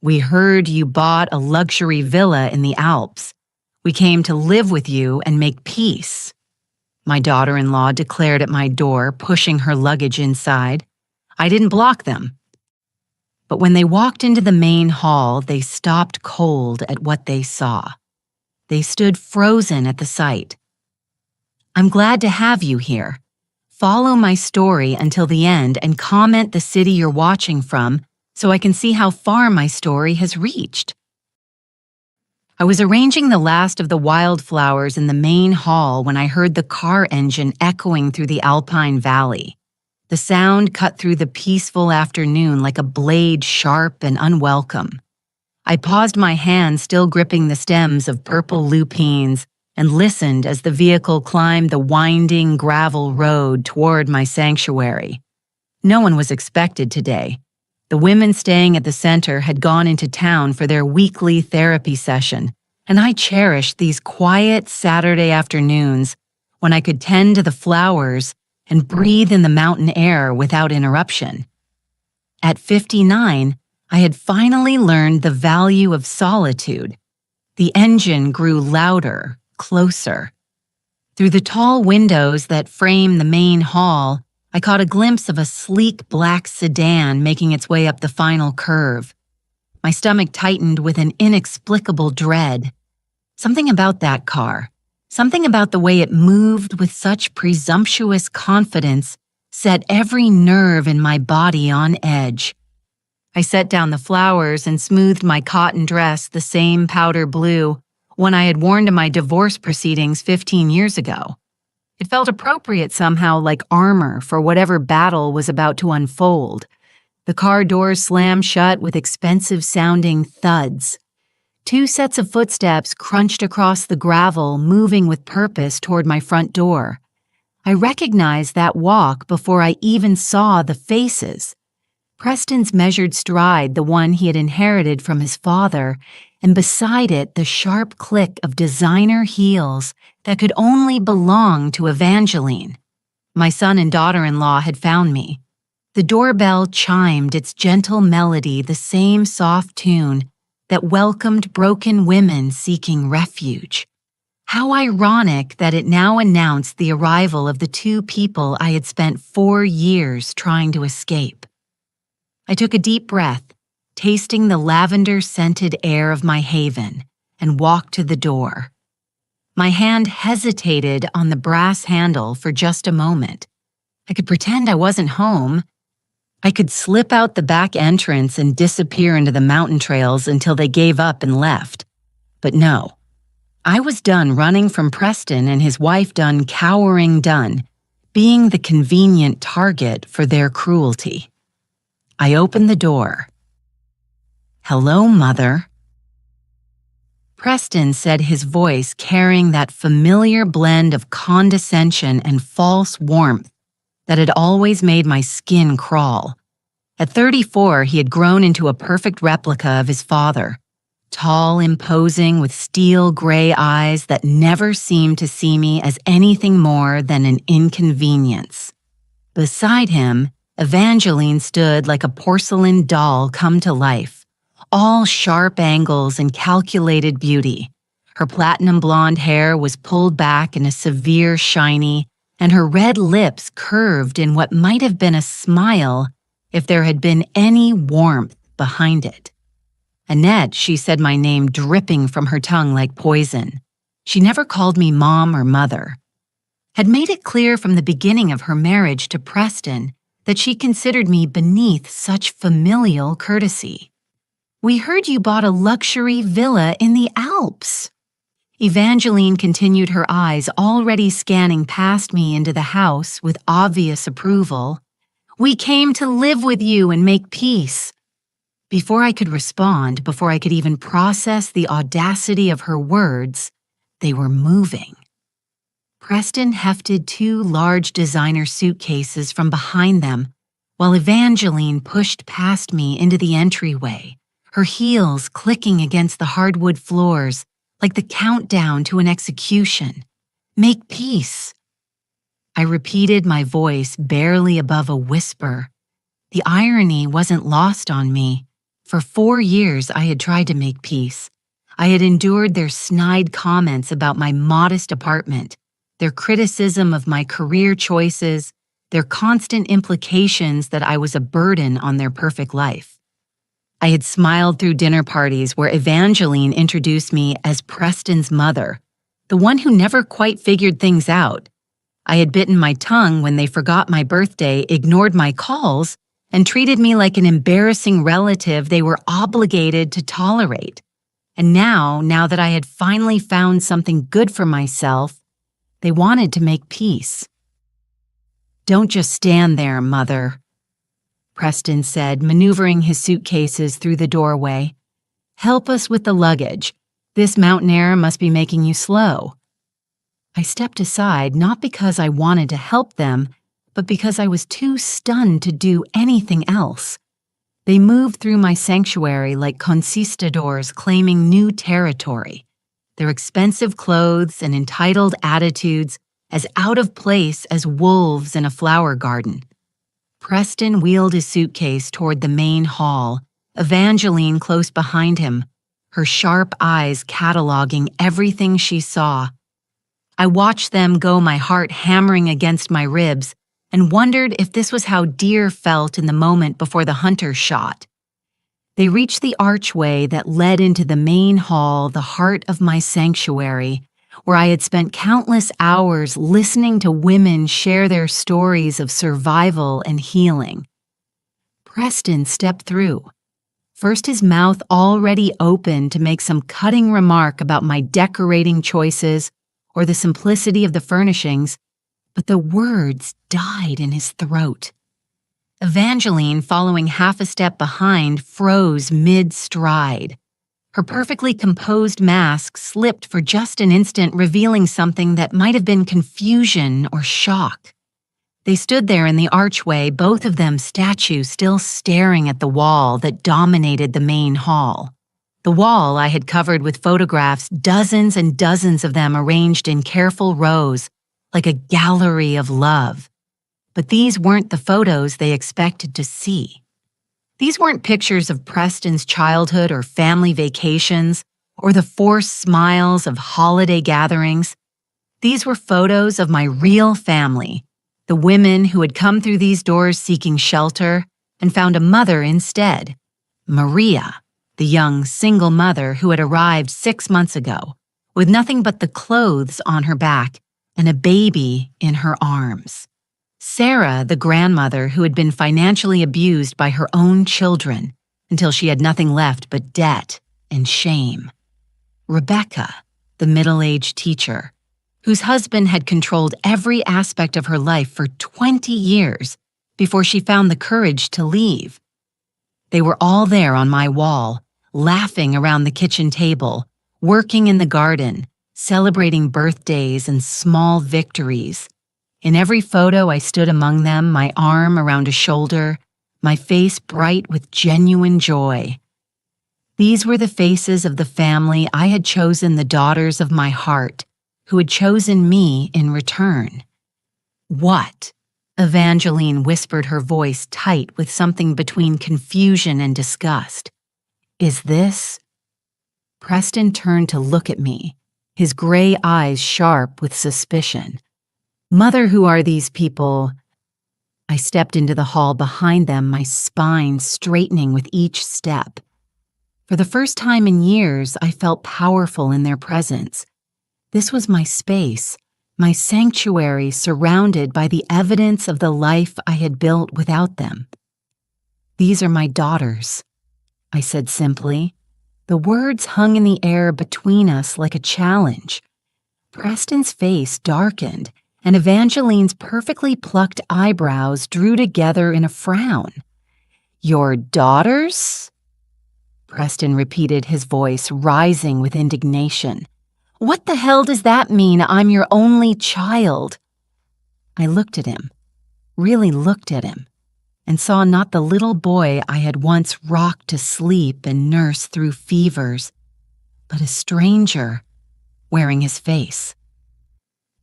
We heard you bought a luxury villa in the Alps. We came to live with you and make peace. My daughter-in-law declared at my door, pushing her luggage inside. I didn't block them. But when they walked into the main hall, they stopped cold at what they saw. They stood frozen at the sight. I'm glad to have you here. Follow my story until the end and comment the city you're watching from so I can see how far my story has reached. I was arranging the last of the wildflowers in the main hall when I heard the car engine echoing through the Alpine Valley. The sound cut through the peaceful afternoon like a blade sharp and unwelcome. I paused my hand still gripping the stems of purple lupines and listened as the vehicle climbed the winding gravel road toward my sanctuary. No one was expected today. The women staying at the center had gone into town for their weekly therapy session, and I cherished these quiet Saturday afternoons when I could tend to the flowers and breathe in the mountain air without interruption. At 59, I had finally learned the value of solitude. The engine grew louder, closer. Through the tall windows that frame the main hall, I caught a glimpse of a sleek black sedan making its way up the final curve. My stomach tightened with an inexplicable dread. Something about that car, something about the way it moved with such presumptuous confidence, set every nerve in my body on edge. I set down the flowers and smoothed my cotton dress the same powder blue, one I had worn to my divorce proceedings 15 years ago. It felt appropriate somehow, like armor for whatever battle was about to unfold. The car doors slammed shut with expensive-sounding thuds. 2 sets of footsteps crunched across the gravel, moving with purpose toward my front door. I recognized that walk before I even saw the faces. Preston's measured stride, the one he had inherited from his father, and beside it the sharp click of designer heels that could only belong to Evangeline. My son and daughter-in-law had found me. The doorbell chimed its gentle melody, the same soft tune that welcomed broken women seeking refuge. How ironic that it now announced the arrival of the 2 people I had spent 4 years trying to escape. I took a deep breath, tasting the lavender-scented air of my haven, and walked to the door. My hand hesitated on the brass handle for just a moment. I could pretend I wasn't home. I could slip out the back entrance and disappear into the mountain trails until they gave up and left. But no, I was done running from Preston and his wife done cowering done, being the convenient target for their cruelty. I opened the door. "Hello, Mother." Preston said, his voice carrying that familiar blend of condescension and false warmth that had always made my skin crawl. At 34, he had grown into a perfect replica of his father, tall, imposing, with steel gray eyes that never seemed to see me as anything more than an inconvenience. Beside him, Evangeline stood like a porcelain doll come to life, all sharp angles and calculated beauty. Her platinum blonde hair was pulled back in a severe shiny, and her red lips curved in what might have been a smile if there had been any warmth behind it. Annette, she said my name dripping from her tongue like poison. She never called me Mom or Mother. Had made it clear from the beginning of her marriage to Preston that she considered me beneath such familial courtesy. "We heard you bought a luxury villa in the Alps." Evangeline continued, her eyes already scanning past me into the house with obvious approval. "We came to live with you and make peace." Before I could respond, before I could even process the audacity of her words, they were moving. Preston hefted 2 large designer suitcases from behind them, while Evangeline pushed past me into the entryway, her heels clicking against the hardwood floors like the countdown to an execution. "Make peace." I repeated, my voice barely above a whisper. The irony wasn't lost on me. For 4 years, I had tried to make peace. I had endured their snide comments about my modest apartment, their criticism of my career choices, their constant implications that I was a burden on their perfect life. I had smiled through dinner parties where Evangeline introduced me as Preston's mother, the one who never quite figured things out. I had bitten my tongue when they forgot my birthday, ignored my calls, and treated me like an embarrassing relative they were obligated to tolerate. And now that I had finally found something good for myself, they wanted to make peace. "Don't just stand there, Mother," Preston said, maneuvering his suitcases through the doorway. "Help us with the luggage. This mountain air must be making you slow." I stepped aside, not because I wanted to help them, but because I was too stunned to do anything else. They moved through my sanctuary like conquistadors claiming new territory, their expensive clothes and entitled attitudes as out of place as wolves in a flower garden. Preston wheeled his suitcase toward the main hall, Evangeline close behind him, her sharp eyes cataloging everything she saw. I watched them go, my heart hammering against my ribs, and wondered if this was how deer felt in the moment before the hunter shot. They reached the archway that led into the main hall, the heart of my sanctuary, where I had spent countless hours listening to women share their stories of survival and healing. Preston stepped through, first his mouth already open to make some cutting remark about my decorating choices or the simplicity of the furnishings, but the words died in his throat. Evangeline, following half a step behind, froze mid-stride. Her perfectly composed mask slipped for just an instant, revealing something that might have been confusion or shock. They stood there in the archway, both of them statues still staring at the wall that dominated the main hall. The wall I had covered with photographs, dozens and dozens of them arranged in careful rows, like a gallery of love. But these weren't the photos they expected to see. These weren't pictures of Preston's childhood or family vacations, or the forced smiles of holiday gatherings. These were photos of my real family, the women who had come through these doors seeking shelter and found a mother instead, Maria, the young single mother who had arrived 6 months ago, with nothing but the clothes on her back and a baby in her arms. Sarah, the grandmother who had been financially abused by her own children until she had nothing left but debt and shame. Rebecca, the middle-aged teacher, whose husband had controlled every aspect of her life for 20 years before she found the courage to leave. They were all there on my wall, laughing around the kitchen table, working in the garden, celebrating birthdays and small victories. In every photo, I stood among them, my arm around a shoulder, my face bright with genuine joy. These were the faces of the family I had chosen, the daughters of my heart, who had chosen me in return. "What?" Evangeline whispered, her voice tight with something between confusion and disgust. "Is this?" Preston turned to look at me, his gray eyes sharp with suspicion. "Mother, who are these people?" I stepped into the hall behind them, my spine straightening with each step. For the first time in years, I felt powerful in their presence. This was my space, my sanctuary surrounded by the evidence of the life I had built without them. "These are my daughters," I said simply. The words hung in the air between us like a challenge. Preston's face darkened, and Evangeline's perfectly plucked eyebrows drew together in a frown. "Your daughters?" Preston repeated, his voice rising with indignation. "What the hell does that mean, I'm your only child?" I looked at him, really looked at him, and saw not the little boy I had once rocked to sleep and nursed through fevers, but a stranger wearing his face.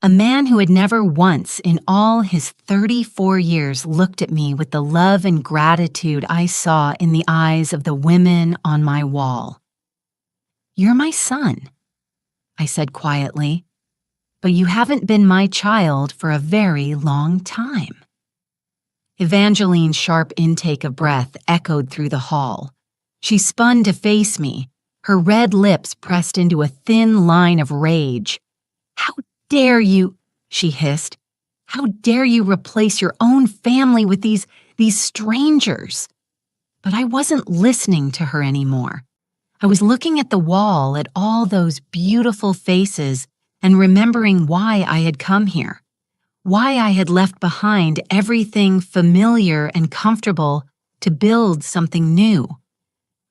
A man who had never once in all his 34 years looked at me with the love and gratitude I saw in the eyes of the women on my wall. "You're my son," I said quietly, "but you haven't been my child for a very long time." Evangeline's sharp intake of breath echoed through the hall. She spun to face me, her red lips pressed into a thin line of rage. "How dare you," she hissed. "How dare you replace your own family with these strangers?" But I wasn't listening to her anymore. I was looking at the wall, at all those beautiful faces, and remembering why I had come here, why I had left behind everything familiar and comfortable to build something new.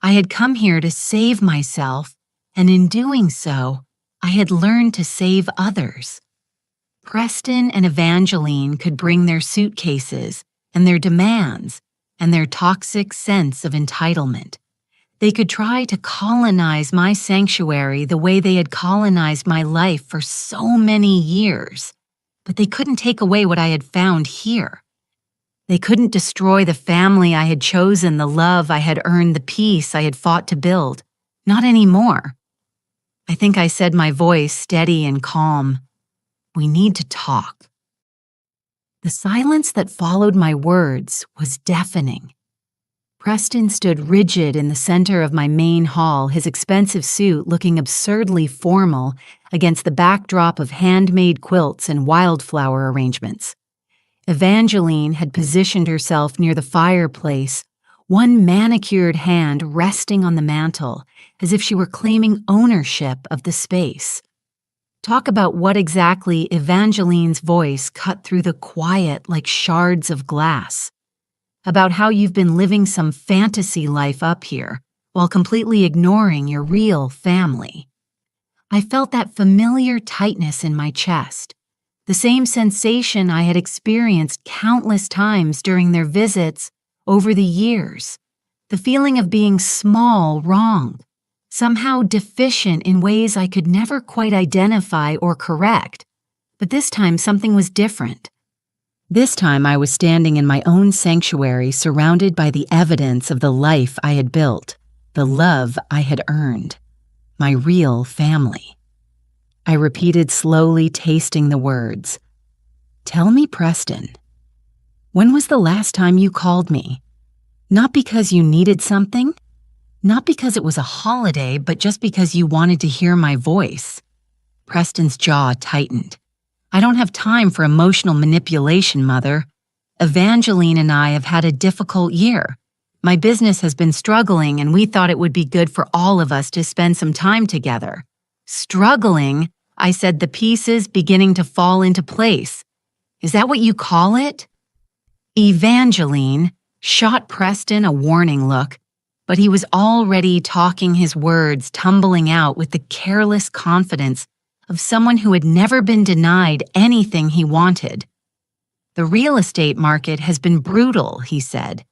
I had come here to save myself, and in doing so, I had learned to save others. Preston and Evangeline could bring their suitcases and their demands and their toxic sense of entitlement. They could try to colonize my sanctuary the way they had colonized my life for so many years, but they couldn't take away what I had found here. They couldn't destroy the family I had chosen, the love I had earned, the peace I had fought to build. Not anymore. I think I said, my voice steady and calm, "We need to talk." The silence that followed my words was deafening. Preston stood rigid in the center of my main hall, his expensive suit looking absurdly formal against the backdrop of handmade quilts and wildflower arrangements. Evangeline had positioned herself near the fireplace, one manicured hand resting on the mantel, as if she were claiming ownership of the space. Talk about what exactly Evangeline's voice cut through the quiet like shards of glass. About how you've been living some fantasy life up here while completely ignoring your real family. I felt that familiar tightness in my chest, the same sensation I had experienced countless times during their visits over the years, the feeling of being small, wrong, somehow deficient in ways I could never quite identify or correct, but this time something was different. This time I was standing in my own sanctuary, surrounded by the evidence of the life I had built, the love I had earned, my real family. I repeated slowly, tasting the words. "Tell me, Preston, when was the last time you called me? Not because you needed something, not because it was a holiday, but just because you wanted to hear my voice." Preston's jaw tightened. "I don't have time for emotional manipulation, Mother. Evangeline and I have had a difficult year. My business has been struggling, and we thought it would be good for all of us to spend some time together." "Struggling?" I said, the pieces beginning to fall into place. "Is that what you call it?" Evangeline shot Preston a warning look, but he was already talking, his words tumbling out with the careless confidence of someone who had never been denied anything he wanted. "The real estate market has been brutal," he said.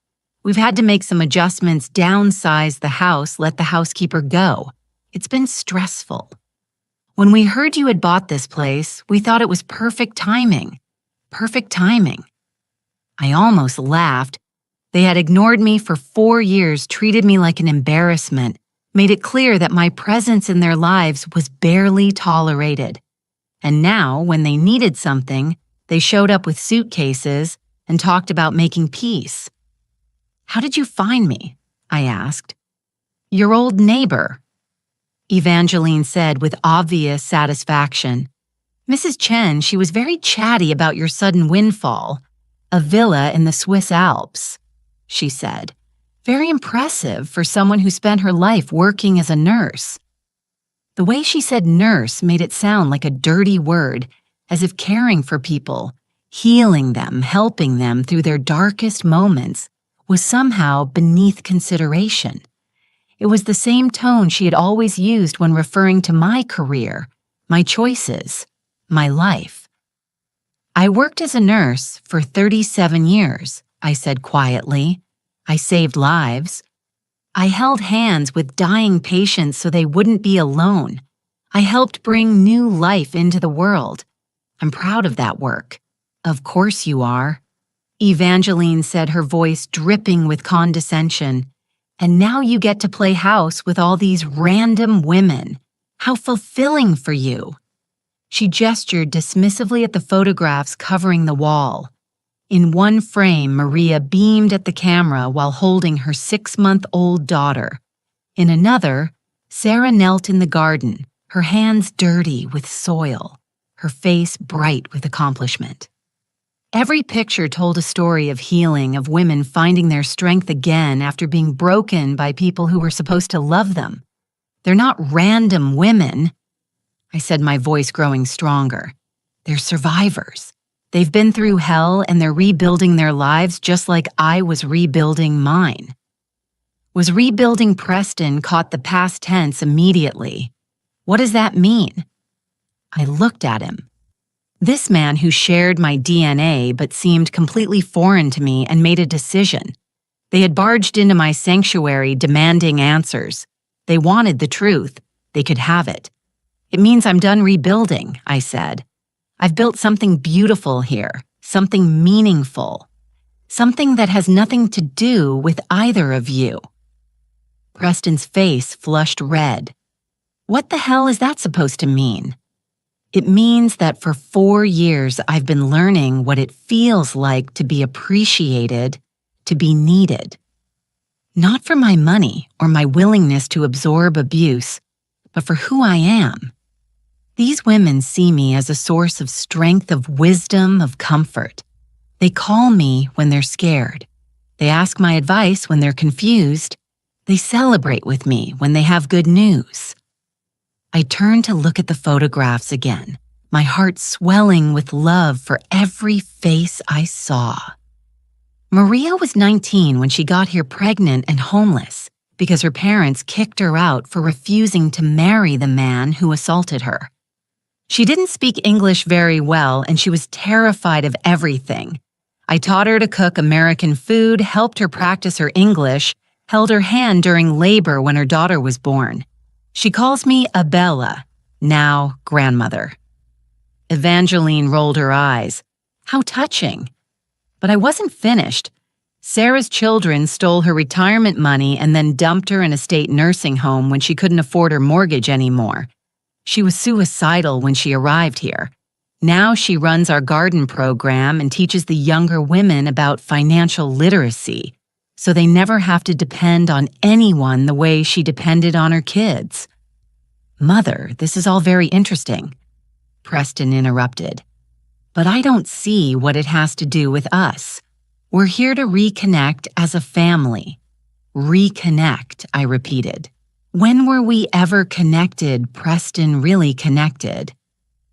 "We've had to make some adjustments, downsize the house, let the housekeeper go. It's been stressful. When we heard you had bought this place, we thought it was perfect timing. Perfect timing." I almost laughed. They had ignored me for 4 years, treated me like an embarrassment, made it clear that my presence in their lives was barely tolerated. And now, when they needed something, they showed up with suitcases and talked about making peace. "How did you find me?" I asked. "Your old neighbor," Evangeline said with obvious satisfaction. "Mrs. Chen, she was very chatty about your sudden windfall. A villa in the Swiss Alps," she said. "Very impressive for someone who spent her life working as a nurse." The way she said nurse made it sound like a dirty word, as if caring for people, healing them, helping them through their darkest moments, was somehow beneath consideration. It was the same tone she had always used when referring to my career, my choices, my life. "I worked as a nurse for 37 years, I said quietly. "I saved lives. I held hands with dying patients so they wouldn't be alone. I helped bring new life into the world. I'm proud of that work. Of course you are. Evangeline said, her voice dripping with condescension. And now you get to play house with all these random women. How fulfilling for you. She gestured dismissively at the photographs covering the wall. In one frame, Maria beamed at the camera while holding her 6-month-old daughter. In another, Sarah knelt in the garden, her hands dirty with soil, her face bright with accomplishment. Every picture told a story of healing, of women finding their strength again after being broken by people who were supposed to love them. They're not random women, I said, my voice growing stronger. They're survivors. They've been through hell and they're rebuilding their lives just like I was rebuilding mine. Was rebuilding Preston caught the past tense immediately? What does that mean? I looked at him. This man who shared my DNA but seemed completely foreign to me and made a decision. They had barged into my sanctuary demanding answers. They wanted the truth. They could have it. It means I'm done rebuilding, I said. I've built something beautiful here, something meaningful, something that has nothing to do with either of you. Preston's face flushed red. What the hell is that supposed to mean? It means that for 4 years I've been learning what it feels like to be appreciated, to be needed. Not for my money or my willingness to absorb abuse, but for who I am. These women see me as a source of strength, of wisdom, of comfort. They call me when they're scared. They ask my advice when they're confused. They celebrate with me when they have good news. I turned to look at the photographs again, my heart swelling with love for every face I saw. Maria was 19 when she got here pregnant and homeless because her parents kicked her out for refusing to marry the man who assaulted her. She didn't speak English very well and she was terrified of everything. I taught her to cook American food, helped her practice her English, held her hand during labor when her daughter was born. She calls me Abella, now grandmother. Evangeline rolled her eyes. How touching. But I wasn't finished. Sarah's children stole her retirement money and then dumped her in a state nursing home when she couldn't afford her mortgage anymore. She was suicidal when she arrived here. Now she runs our garden program and teaches the younger women about financial literacy, so they never have to depend on anyone the way she depended on her kids. Mother, this is all very interesting, Preston interrupted. But I don't see what it has to do with us. We're here to reconnect as a family. Reconnect, I repeated. When were we ever connected, Preston, really connected?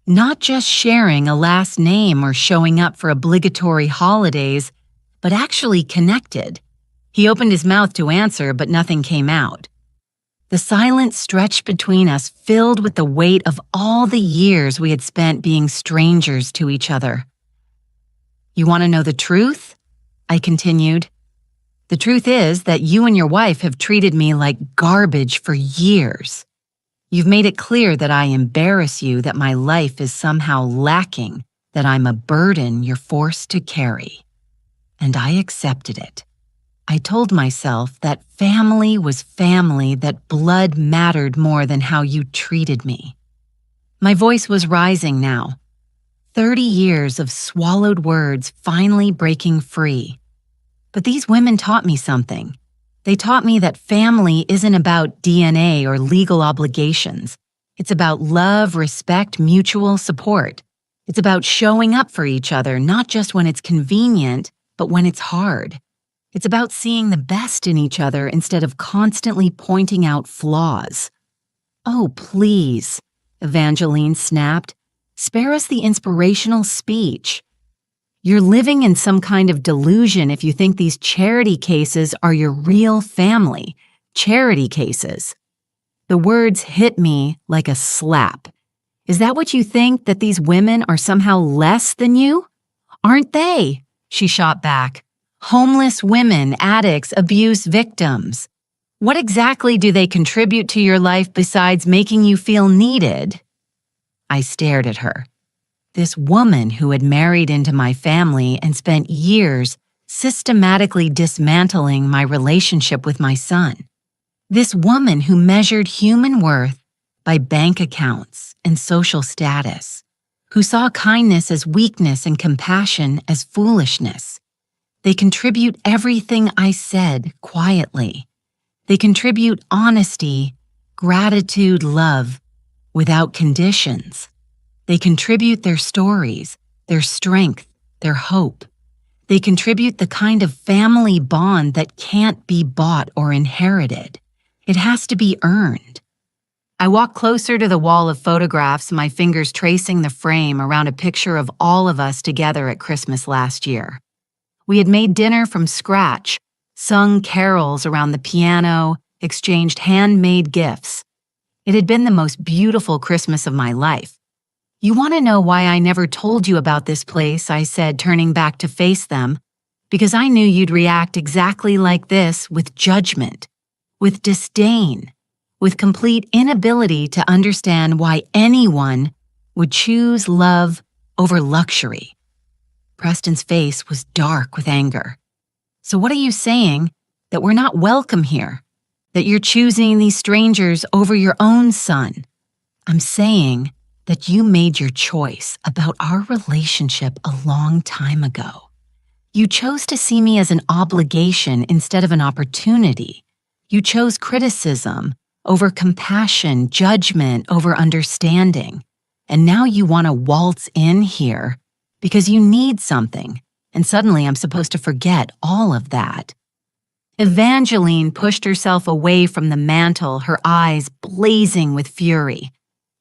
Not just sharing a last name or showing up for obligatory holidays, but actually connected. He opened his mouth to answer, but nothing came out. The silence stretched between us, filled with the weight of all the years we had spent being strangers to each other. You want to know the truth? I continued. The truth is that you and your wife have treated me like garbage for years. You've made it clear that I embarrass you, that my life is somehow lacking, that I'm a burden you're forced to carry. And I accepted it. I told myself that family was family, that blood mattered more than how you treated me. My voice was rising now. 30 years of swallowed words finally breaking free. But these women taught me something. They taught me that family isn't about DNA or legal obligations. It's about love, respect, mutual support. It's about showing up for each other, not just when it's convenient, but when it's hard. It's about seeing the best in each other instead of constantly pointing out flaws. Oh, please, Evangeline snapped. Spare us the inspirational speech. You're living in some kind of delusion if you think these charity cases are your real family. Charity cases. The words hit me like a slap. Is that what you think, that these women are somehow less than you? Aren't they? She shot back. Homeless women, addicts, abuse victims. What exactly do they contribute to your life besides making you feel needed? I stared at her. This woman who had married into my family and spent years systematically dismantling my relationship with my son. This woman who measured human worth by bank accounts and social status, who saw kindness as weakness and compassion as foolishness. They contribute everything I said quietly. They contribute honesty, gratitude, love, without conditions. They contribute their stories, their strength, their hope. They contribute the kind of family bond that can't be bought or inherited. It has to be earned. I walked closer to the wall of photographs, my fingers tracing the frame around a picture of all of us together at Christmas last year. We had made dinner from scratch, sung carols around the piano, exchanged handmade gifts. It had been the most beautiful Christmas of my life. "You want to know why I never told you about this place?" I said, turning back to face them. "Because I knew you'd react exactly like this, with judgment, with disdain, with complete inability to understand why anyone would choose love over luxury." Preston's face was dark with anger. "So what are you saying? That we're not welcome here? That you're choosing these strangers over your own son?" "I'm saying that you made your choice about our relationship a long time ago. You chose to see me as an obligation instead of an opportunity. You chose criticism over compassion, judgment over understanding. And now you want to waltz in here because you need something, and suddenly I'm supposed to forget all of that." Evangeline pushed herself away from the mantel, her eyes blazing with fury.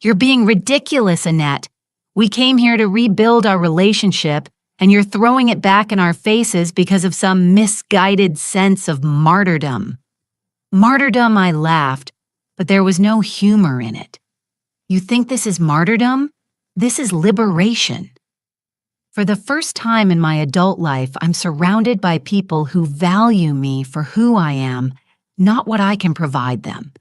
"You're being ridiculous, Annette. We came here to rebuild our relationship, and you're throwing it back in our faces because of some misguided sense of martyrdom." "Martyrdom," I laughed, but there was no humor in it. "You think this is martyrdom? This is liberation." For the first time in my adult life, I'm surrounded by people who value me for who I am, not what I can provide them.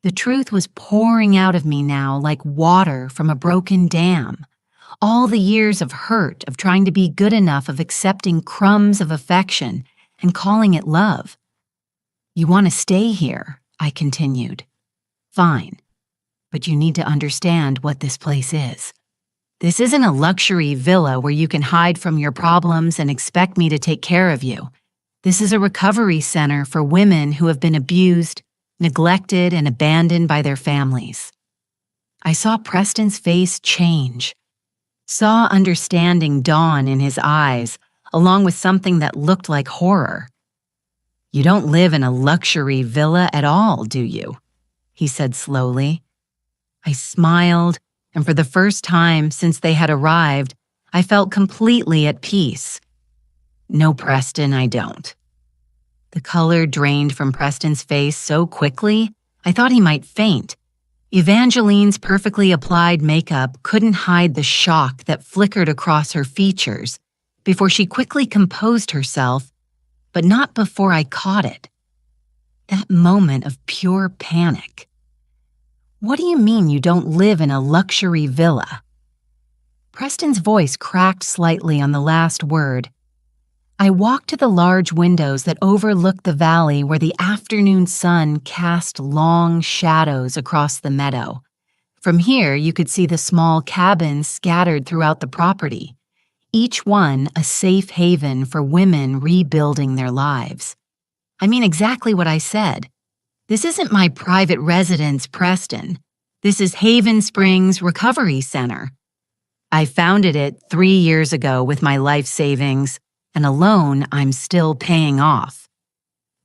The truth was pouring out of me now like water from a broken dam. All the years of hurt, of trying to be good enough, of accepting crumbs of affection and calling it love. "You want to stay here," I continued. "Fine, but you need to understand what this place is. This isn't a luxury villa where you can hide from your problems and expect me to take care of you. This is a recovery center for women who have been abused, neglected, and abandoned by their families." I saw Preston's face change, saw understanding dawn in his eyes, along with something that looked like horror. "You don't live in a luxury villa at all, do you?" he said slowly. I smiled, and for the first time since they had arrived, I felt completely at peace. "No, Preston, I don't." The color drained from Preston's face so quickly, I thought he might faint. Evangeline's perfectly applied makeup couldn't hide the shock that flickered across her features before she quickly composed herself, but not before I caught it. That moment of pure panic. "What do you mean you don't live in a luxury villa?" Preston's voice cracked slightly on the last word. I walked to the large windows that overlooked the valley where the afternoon sun cast long shadows across the meadow. From here, you could see the small cabins scattered throughout the property, each one a safe haven for women rebuilding their lives. I mean exactly what I said. This isn't my private residence, Preston. This is Haven Springs Recovery Center. I founded it 3 years ago with my life savings, and a loan I'm still paying off.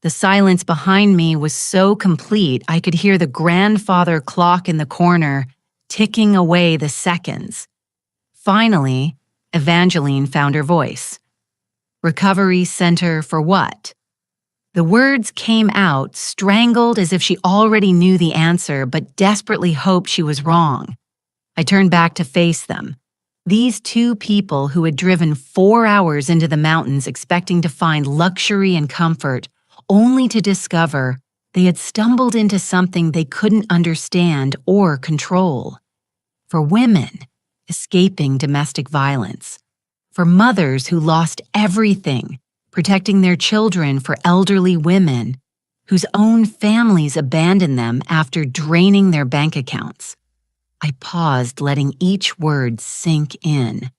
The silence behind me was so complete I could hear the grandfather clock in the corner ticking away the seconds. Finally, Evangeline found her voice. "Recovery Center for what?" The words came out, strangled as if she already knew the answer but desperately hoped she was wrong. I turned back to face them. These two people who had driven 4 hours into the mountains expecting to find luxury and comfort, only to discover they had stumbled into something they couldn't understand or control. For women, escaping domestic violence. For mothers who lost everything, protecting their children, for elderly women whose own families abandoned them after draining their bank accounts. I paused, letting each word sink in.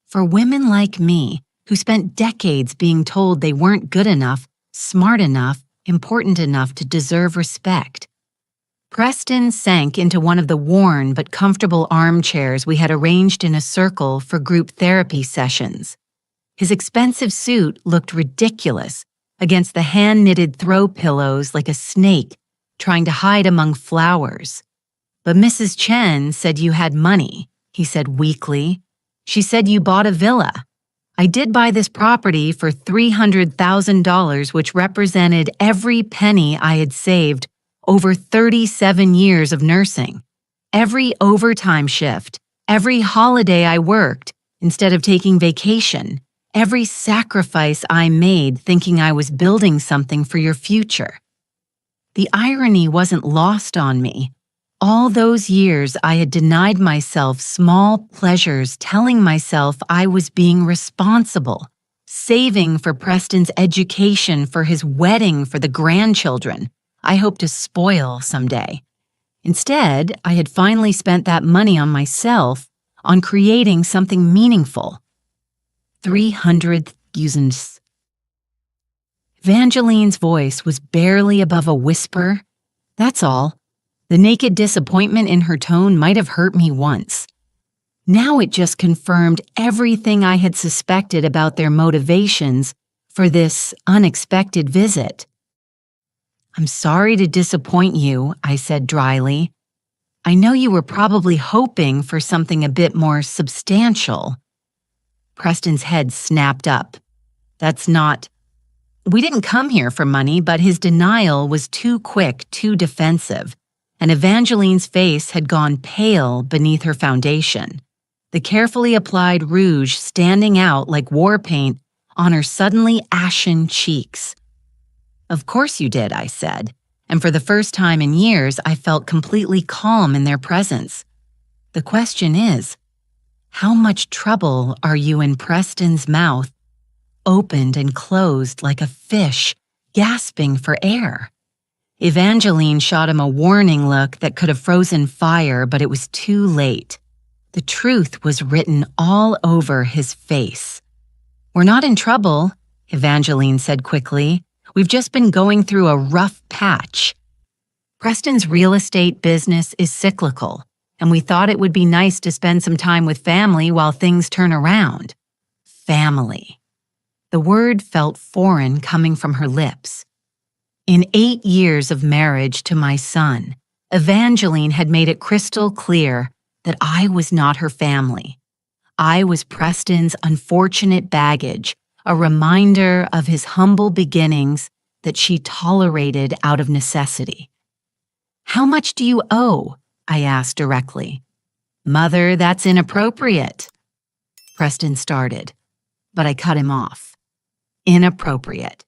For women like me, who spent decades being told they weren't good enough, smart enough, important enough to deserve respect. Preston sank into one of the worn but comfortable armchairs we had arranged in a circle for group therapy sessions. His expensive suit looked ridiculous against the hand-knitted throw pillows, like a snake trying to hide among flowers. "But Mrs. Chen said you had money," he said weakly. "She said you bought a villa. I did buy this property for $300,000, which represented every penny I had saved over 37 years of nursing. Every overtime shift, every holiday I worked instead of taking vacation, every sacrifice I made thinking I was building something for your future." The irony wasn't lost on me. All those years I had denied myself small pleasures, telling myself I was being responsible, saving for Preston's education, for his wedding, for the grandchildren I hoped to spoil someday. Instead, I had finally spent that money on myself, on creating something meaningful. 300,000. Evangeline's voice was barely above a whisper. That's all. The naked disappointment in her tone might have hurt me once. Now it just confirmed everything I had suspected about their motivations for this unexpected visit. "I'm sorry to disappoint you," I said dryly. "I know you were probably hoping for something a bit more substantial." Preston's head snapped up. "That's not—" We didn't come here for money, but his denial was too quick, too defensive, and Evangeline's face had gone pale beneath her foundation, the carefully applied rouge standing out like war paint on her suddenly ashen cheeks. "Of course you did," I said, and for the first time in years I felt completely calm in their presence. "The question is, how much trouble are you in?" Preston's mouth opened and closed like a fish gasping for air. Evangeline shot him a warning look that could have frozen fire, but it was too late. The truth was written all over his face. "We're not in trouble," Evangeline said quickly. "We've just been going through a rough patch. Preston's real estate business is cyclical, and we thought it would be nice to spend some time with family while things turn around." Family. The word felt foreign coming from her lips. In 8 years of marriage to my son, Evangeline had made it crystal clear that I was not her family. I was Preston's unfortunate baggage, a reminder of his humble beginnings that she tolerated out of necessity. "How much do you owe?" I asked directly. "Mother, that's inappropriate." Preston started, but I cut him off. "Inappropriate.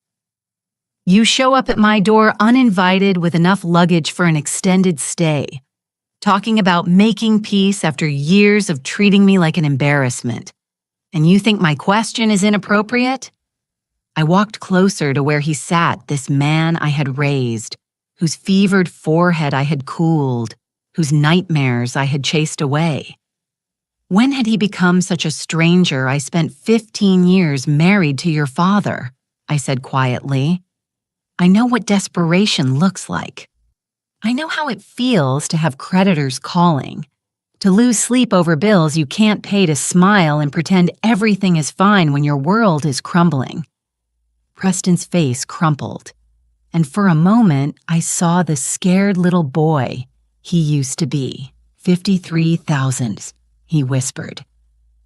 You show up at my door uninvited with enough luggage for an extended stay, talking about making peace after years of treating me like an embarrassment. And you think my question is inappropriate?" I walked closer to where he sat, this man I had raised, whose fevered forehead I had cooled, whose nightmares I had chased away. When had he become such a stranger? "I spent 15 years married to your father," I said quietly. "I know what desperation looks like. I know how it feels to have creditors calling, to lose sleep over bills you can't pay, to smile and pretend everything is fine when your world is crumbling." Preston's face crumpled, and for a moment I saw the scared little boy he used to be. 53,000, he whispered.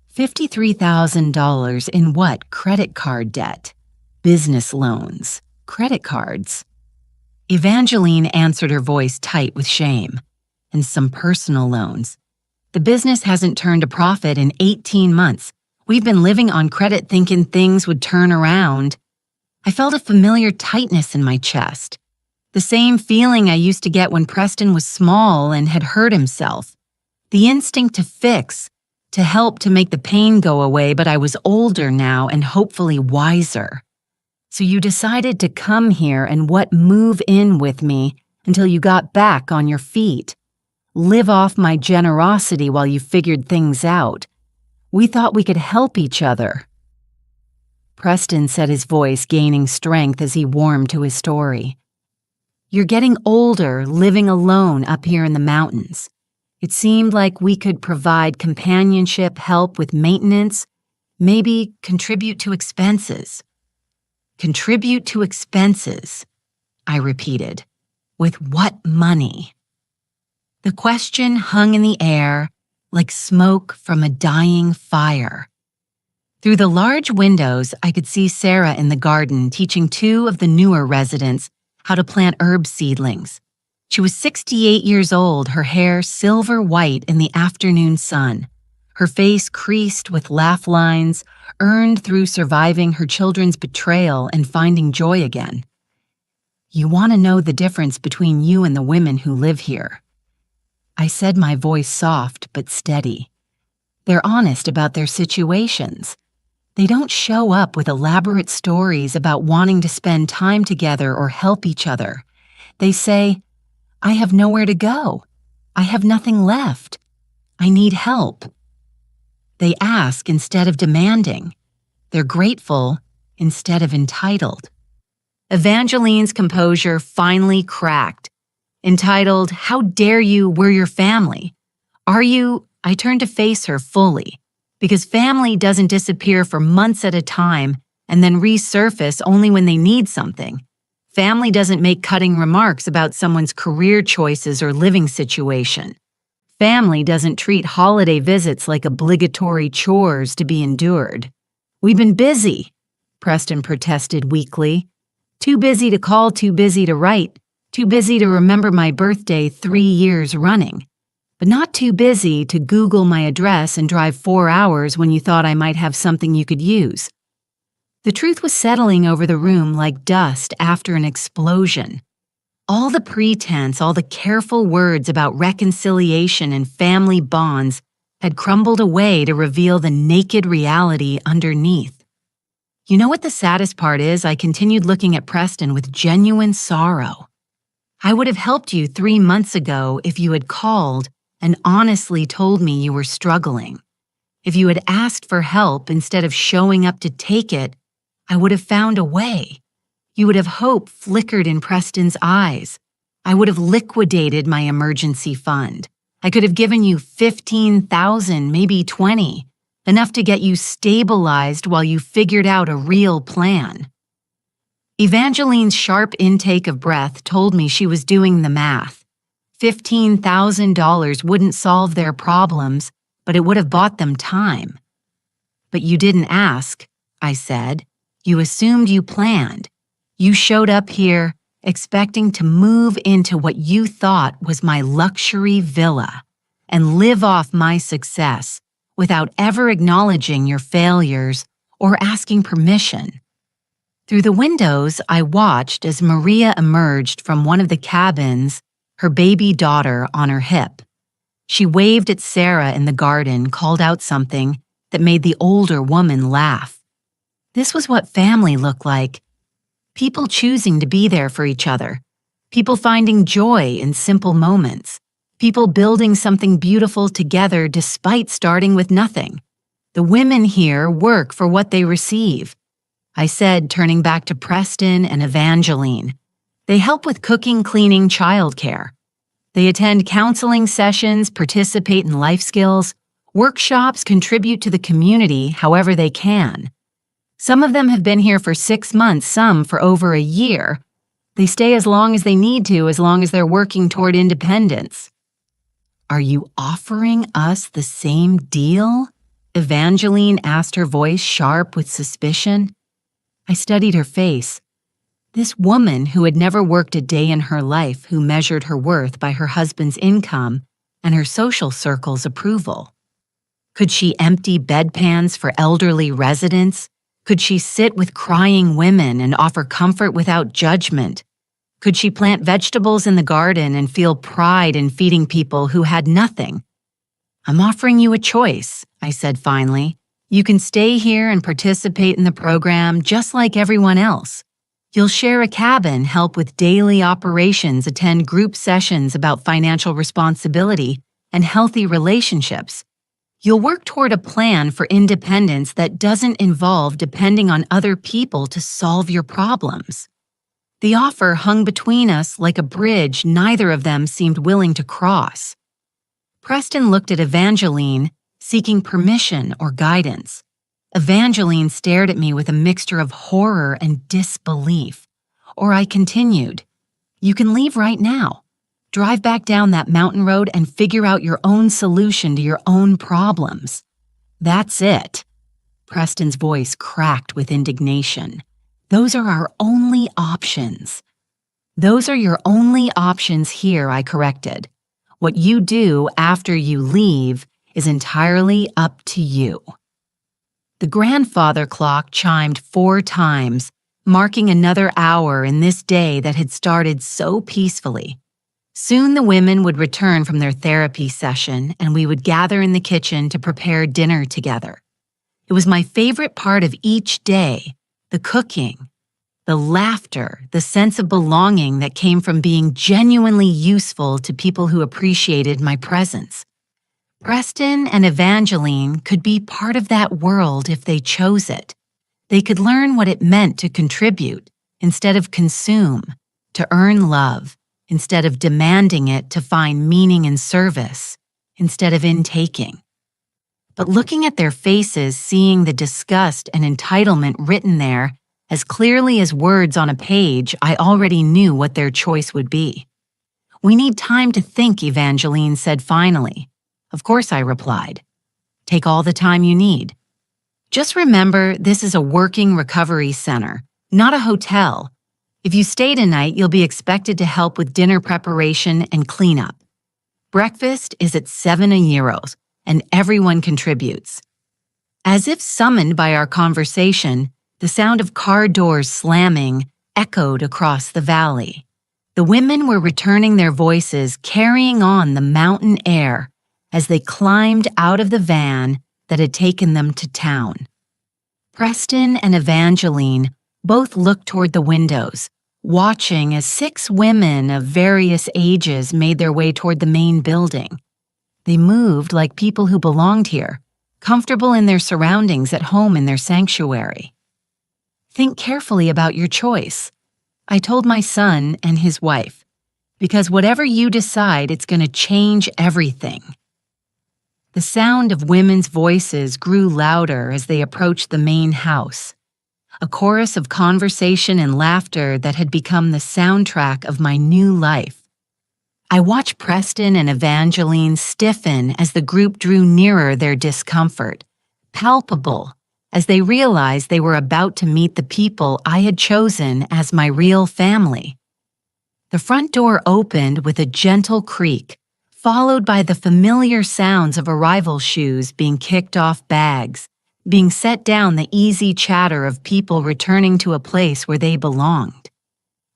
$53,000 in what? Credit card debt, business loans, credit cards. Evangeline answered, her voice tight with shame. "And some personal loans. The business hasn't turned a profit in 18 months. We've been living on credit thinking things would turn around." I felt a familiar tightness in my chest. The same feeling I used to get when Preston was small and had hurt himself. The instinct to fix, to help to make the pain go away, but I was older now and hopefully wiser. So you decided to come here and move in with me until you got back on your feet. Live off my generosity while you figured things out. We thought we could help each other." Preston said, his voice gaining strength as he warmed to his story. "You're getting older, living alone up here in the mountains. It seemed like we could provide companionship, help with maintenance, maybe contribute to expenses." "Contribute to expenses," I repeated. "With what money?" The question hung in the air like smoke from a dying fire. Through the large windows, I could see Sarah in the garden teaching two of the newer residents how to plant herb seedlings. She was 68 years old, her hair silver white in the afternoon sun, her face creased with laugh lines earned through surviving her children's betrayal and finding joy again. "You want to know the difference between you and the women who live here?" I said, my voice soft but steady. "They're honest about their situations. They don't show up with elaborate stories about wanting to spend time together or help each other. They say, 'I have nowhere to go. I have nothing left. I need help.' They ask instead of demanding. They're grateful instead of entitled." Evangeline's composure finally cracked. Entitled, "How dare you, we're your family. Are you?" I turned to face her fully, because family doesn't disappear for months at a time and then resurface only when they need something. Family doesn't make cutting remarks about someone's career choices or living situation. Family doesn't treat holiday visits like obligatory chores to be endured. "We've been busy," Preston protested weakly. "Too busy to call, too busy to write, too busy to remember my birthday 3 years running. But not too busy to Google my address and drive 4 hours when you thought I might have something you could use." The truth was settling over the room like dust after an explosion. All the pretense, all the careful words about reconciliation and family bonds had crumbled away to reveal the naked reality underneath. "You know what the saddest part is?" I continued, looking at Preston with genuine sorrow. "I would have helped you 3 months ago if you had called and honestly told me you were struggling. If you had asked for help instead of showing up to take it, I would have found a way. You would have hope flickered in Preston's eyes. I would have liquidated my emergency fund. I could have given you 15,000, maybe 20, enough to get you stabilized while you figured out a real plan." Evangeline's sharp intake of breath told me she was doing the math. $15,000 wouldn't solve their problems, but it would have bought them time. "But you didn't ask," I said. "You assumed you planned. You showed up here expecting to move into what you thought was my luxury villa and live off my success without ever acknowledging your failures or asking permission." Through the windows, I watched as Maria emerged from one of the cabins, her baby daughter on her hip. She waved at Sarah in the garden, called out something that made the older woman laugh. This was what family looked like. People choosing to be there for each other. People finding joy in simple moments. People building something beautiful together despite starting with nothing. The women here work for what they receive. I said, turning back to Preston and Evangeline. They help with cooking, cleaning, childcare. They attend counseling sessions, participate in life skills, workshops, contribute to the community however they can. Some of them have been here for 6 months, some for over a year. They stay as long as they need to, as long as they're working toward independence. "Are you offering us the same deal?" Evangeline asked, her voice sharp with suspicion. I studied her face. This woman who had never worked a day in her life, who measured her worth by her husband's income and her social circle's approval. Could she empty bedpans for elderly residents? Could she sit with crying women and offer comfort without judgment? Could she plant vegetables in the garden and feel pride in feeding people who had nothing? I'm offering you a choice, I said finally. You can stay here and participate in the program just like everyone else. You'll share a cabin, help with daily operations, attend group sessions about financial responsibility and healthy relationships. You'll work toward a plan for independence that doesn't involve depending on other people to solve your problems. The offer hung between us like a bridge neither of them seemed willing to cross. Preston looked at Evangeline, seeking permission or guidance. Evangeline stared at me with a mixture of horror and disbelief. Or I continued, "You can leave right now. Drive back down that mountain road and figure out your own solution to your own problems." "That's it." Preston's voice cracked with indignation. "Those are our only options." "Those are your only options here," I corrected. "What you do after you leave is entirely up to you." The grandfather clock chimed 4 times, marking another hour in this day that had started so peacefully. Soon the women would return from their therapy session and we would gather in the kitchen to prepare dinner together. It was my favorite part of each day, the cooking, the laughter, the sense of belonging that came from being genuinely useful to people who appreciated my presence. Preston and Evangeline could be part of that world if they chose it. They could learn what it meant to contribute instead of consume, to earn love instead of demanding it, to find meaning in service instead of in taking. But looking at their faces, seeing the disgust and entitlement written there as clearly as words on a page, I already knew what their choice would be. "We need time to think," Evangeline said finally. "Of course," I replied. "Take all the time you need. Just remember, this is a working recovery center, not a hotel. If you stay tonight, you'll be expected to help with dinner preparation and cleanup. Breakfast is at €7, and everyone contributes." As if summoned by our conversation, the sound of car doors slamming echoed across the valley. The women were returning their voices, carrying on the mountain air as they climbed out of the van that had taken them to town. Preston and Evangeline both looked toward the windows, watching as 6 women of various ages made their way toward the main building. They moved like people who belonged here, comfortable in their surroundings, at home in their sanctuary. "Think carefully about your choice," I told my son and his wife, "because whatever you decide, it's going to change everything." The sound of women's voices grew louder as they approached the main house, a chorus of conversation and laughter that had become the soundtrack of my new life. I watched Preston and Evangeline stiffen as the group drew nearer, their discomfort palpable as they realized they were about to meet the people I had chosen as my real family. The front door opened with a gentle creak, followed by the familiar sounds of arrival shoes being kicked off bags, being set down, the easy chatter of people returning to a place where they belonged.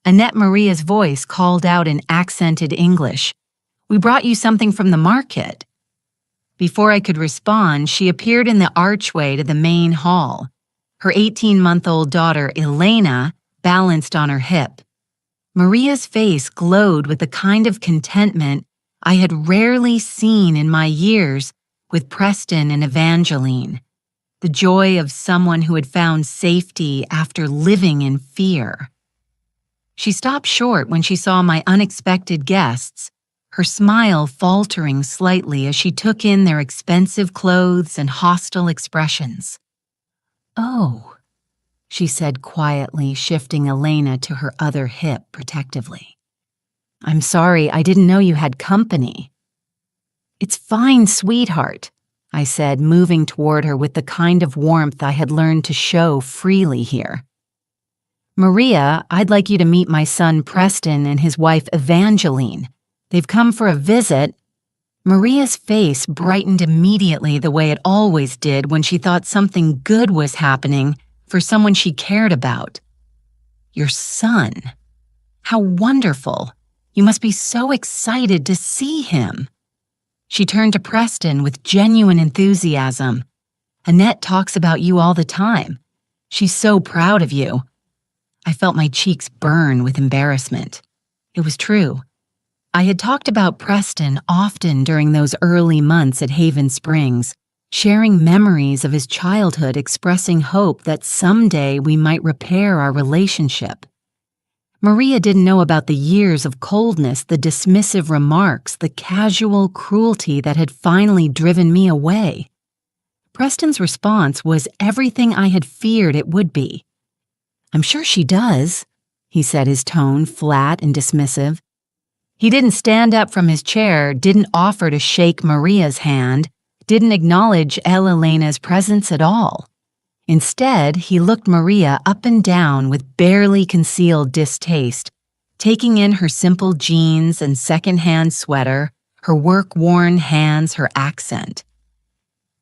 Annette Maria's voice called out in accented English, "We brought you something from the market." Before I could respond, she appeared in the archway to the main hall, her 18-month-old daughter, Elena, balanced on her hip. Maria's face glowed with the kind of contentment I had rarely seen in my years with Preston and Evangeline, the joy of someone who had found safety after living in fear. She stopped short when she saw my unexpected guests, her smile faltering slightly as she took in their expensive clothes and hostile expressions. "Oh," she said quietly, shifting Elena to her other hip protectively. "I'm sorry, I didn't know you had company." "It's fine, sweetheart," I said, moving toward her with the kind of warmth I had learned to show freely here. "Maria, I'd like you to meet my son Preston and his wife Evangeline. They've come for a visit." Maria's face brightened immediately the way it always did when she thought something good was happening for someone she cared about. "Your son. How wonderful. You must be so excited to see him." She turned to Preston with genuine enthusiasm. "Annette talks about you all the time. She's so proud of you." I felt my cheeks burn with embarrassment. It was true. I had talked about Preston often during those early months at Haven Springs, sharing memories of his childhood, expressing hope that someday we might repair our relationship. Maria didn't know about the years of coldness, the dismissive remarks, the casual cruelty that had finally driven me away. Preston's response was everything I had feared it would be. "I'm sure she does," he said, his tone flat and dismissive. He didn't stand up from his chair, didn't offer to shake Maria's hand, didn't acknowledge Elena's presence at all. Instead, he looked Maria up and down with barely concealed distaste, taking in her simple jeans and second-hand sweater, her work-worn hands, her accent.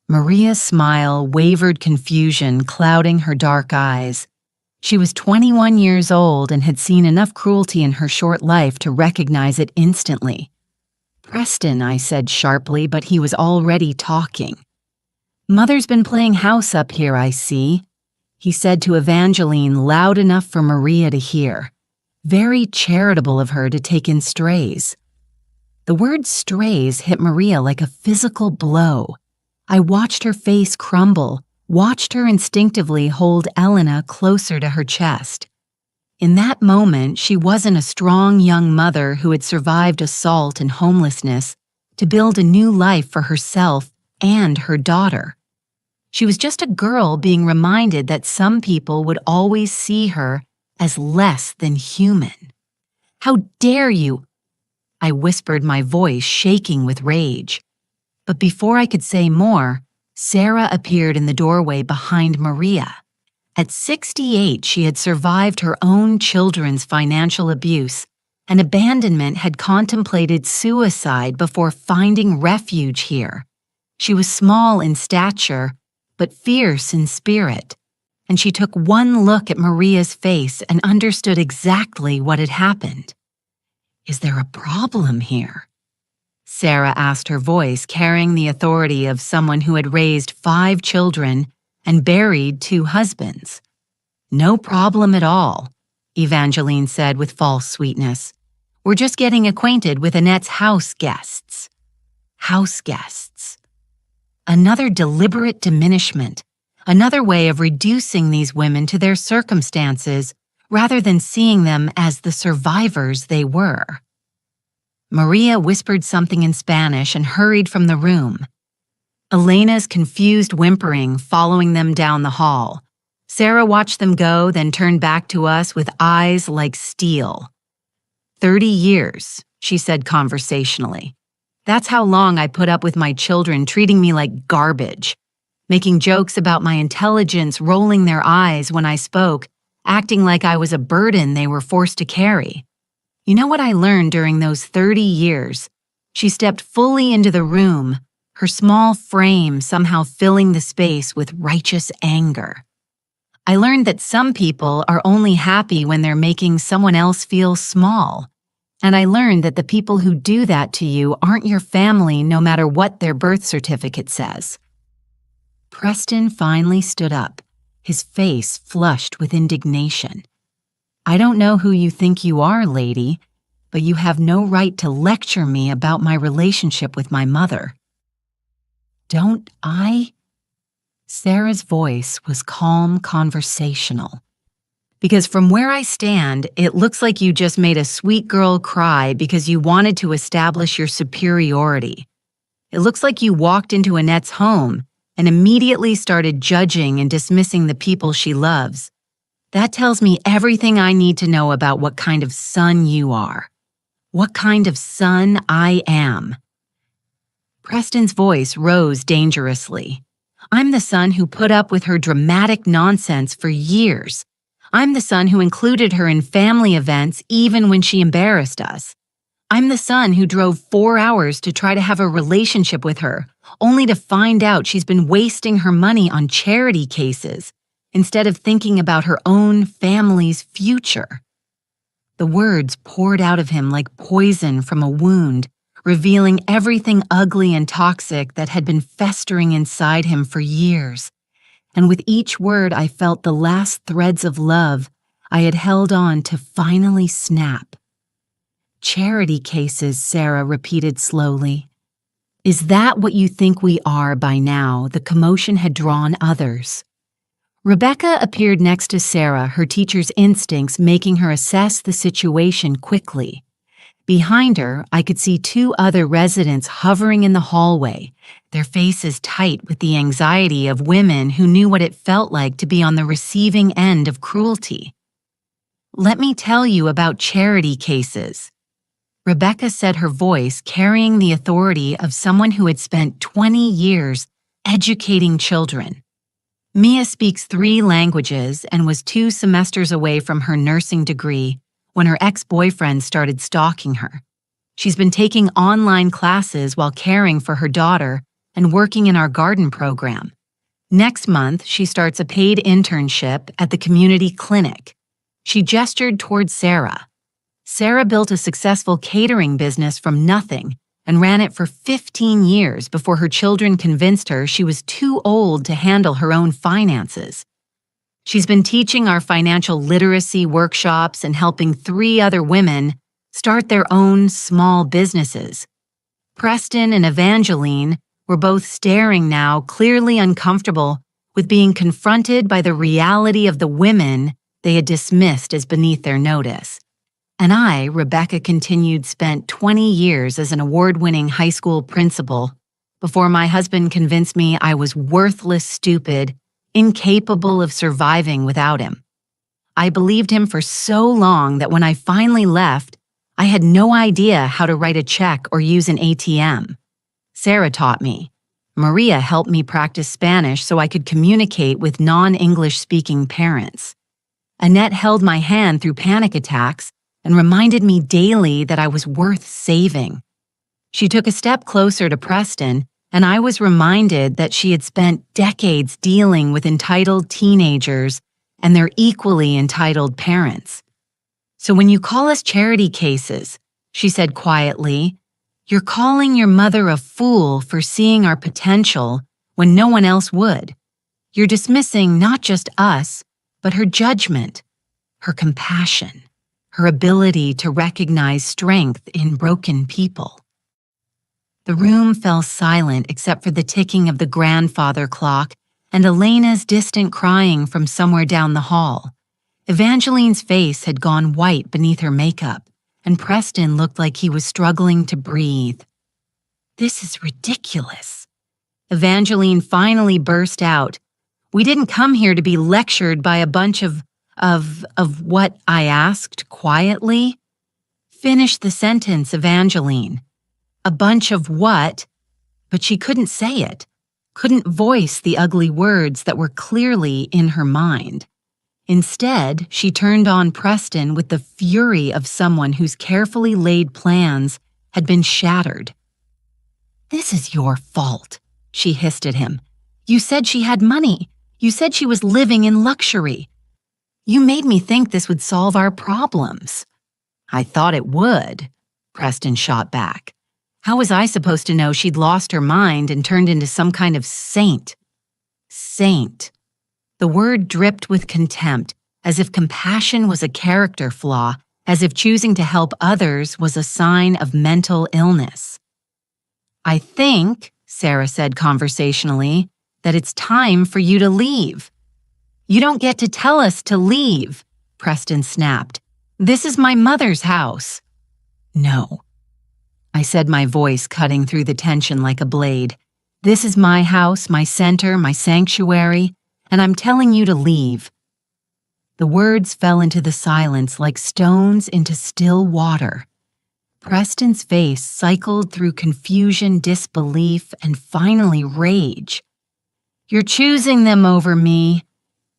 Maria's smile wavered confusion clouding her dark eyes. She was 21 years old and had seen enough cruelty in her short life to recognize it instantly. "Preston," I said sharply, but he was already talking. "Mother's been playing house up here, I see," he said to Evangeline loud enough for Maria to hear. Very charitable of her to take in strays. The word strays hit Maria like a physical blow. I watched her face crumble, watched her instinctively hold Elena closer to her chest. In that moment, she wasn't a strong young mother who had survived assault and homelessness to build a new life for herself and her daughter. She was just a girl being reminded that some people would always see her as less than human. "How dare you?" I whispered, my voice shaking with rage. But before I could say more, Sarah appeared in the doorway behind Maria. At 68, she had survived her own children's financial abuse, and abandonment had contemplated suicide before finding refuge here. She was small in stature, but fierce in spirit, and she took one look at Maria's face and understood exactly what had happened. "Is there a problem here?" Sarah asked, her voice carrying the authority of someone who had raised 5 children and buried 2 husbands. "No problem at all," Evangeline said with false sweetness. "We're just getting acquainted with Annette's house guests." House guests. Another deliberate diminishment, another way of reducing these women to their circumstances rather than seeing them as the survivors they were. Maria whispered something in Spanish and hurried from the room. Elena's confused whimpering following them down the hall. Sarah watched them go, then turned back to us with eyes like steel. 30 years, she said conversationally. "That's how long I put up with my children treating me like garbage, making jokes about my intelligence, rolling their eyes when I spoke, acting like I was a burden they were forced to carry. You know what I learned during those 30 years? She stepped fully into the room, her small frame somehow filling the space with righteous anger. I learned that some people are only happy when they're making someone else feel small. And I learned that the people who do that to you aren't your family no matter what their birth certificate says." Preston finally stood up, his face flushed with indignation. "I don't know who you think you are, lady, but you have no right to lecture me about my relationship with my mother." "Don't I?" Sarah's voice was calm, conversational. "Because from where I stand, it looks like you just made a sweet girl cry because you wanted to establish your superiority. It looks like you walked into Annette's home and immediately started judging and dismissing the people she loves. That tells me everything I need to know about what kind of son you are. What kind of son I am." Preston's voice rose dangerously. "I'm the son who put up with her dramatic nonsense for years. I'm the son who included her in family events even when she embarrassed us. I'm the son who drove 4 hours to try to have a relationship with her, only to find out she's been wasting her money on charity cases instead of thinking about her own family's future." The words poured out of him like poison from a wound, revealing everything ugly and toxic that had been festering inside him for years. And with each word, I felt the last threads of love I had held on to finally snap. "Charity cases," Sarah repeated slowly. "Is that what you think we are by now?" The commotion had drawn others. Rebecca appeared next to Sarah, her teacher's instincts making her assess the situation quickly. Behind her, I could see two other residents hovering in the hallway, their faces tight with the anxiety of women who knew what it felt like to be on the receiving end of cruelty. "Let me tell you about charity cases," Rebecca said, her voice carrying the authority of someone who had spent 20 years educating children. Mia speaks 3 languages and was 2 semesters away from her nursing degree when her ex-boyfriend started stalking her. She's been taking online classes while caring for her daughter and working in our garden program. Next month, she starts a paid internship at the community clinic. She gestured towards Sarah. Sarah built a successful catering business from nothing and ran it for 15 years before her children convinced her she was too old to handle her own finances. She's been teaching our financial literacy workshops and helping 3 other women start their own small businesses. Preston and Evangeline were both staring now, clearly uncomfortable with being confronted by the reality of the women they had dismissed as beneath their notice. And I, Rebecca continued, spent 20 years as an award-winning high school principal before my husband convinced me I was worthless, stupid, incapable of surviving without him. I believed him for so long that when I finally left, I had no idea how to write a check or use an ATM. Sarah taught me. Maria helped me practice Spanish so I could communicate with non-English speaking parents. Annette held my hand through panic attacks and reminded me daily that I was worth saving. She took a step closer to Preston, and I was reminded that she had spent decades dealing with entitled teenagers and their equally entitled parents. "So when you call us charity cases," she said quietly, "you're calling your mother a fool for seeing our potential when no one else would. You're dismissing not just us, but her judgment, her compassion, her ability to recognize strength in broken people." The room fell silent except for the ticking of the grandfather clock and Elena's distant crying from somewhere down the hall. Evangeline's face had gone white beneath her makeup, and Preston looked like he was struggling to breathe. "This is ridiculous." Evangeline finally burst out. "We didn't come here to be lectured by a bunch of what?" I asked quietly. "Finish the sentence, Evangeline." "A bunch of what?" But she couldn't say it, couldn't voice the ugly words that were clearly in her mind. Instead, she turned on Preston with the fury of someone whose carefully laid plans had been shattered. "This is your fault," she hissed at him. "You said she had money. You said she was living in luxury. You made me think this would solve our problems." "I thought it would," Preston shot back. "How was I supposed to know she'd lost her mind and turned into some kind of saint?" Saint. The word dripped with contempt, as if compassion was a character flaw, as if choosing to help others was a sign of mental illness. "I think," Sarah said conversationally, "that it's time for you to leave." "You don't get to tell us to leave," Preston snapped. "This is my mother's house." "No," I said, my voice cutting through the tension like a blade. "This is my house, my center, my sanctuary, and I'm telling you to leave." The words fell into the silence like stones into still water. Preston's face cycled through confusion, disbelief, and finally rage. "You're choosing them over me,"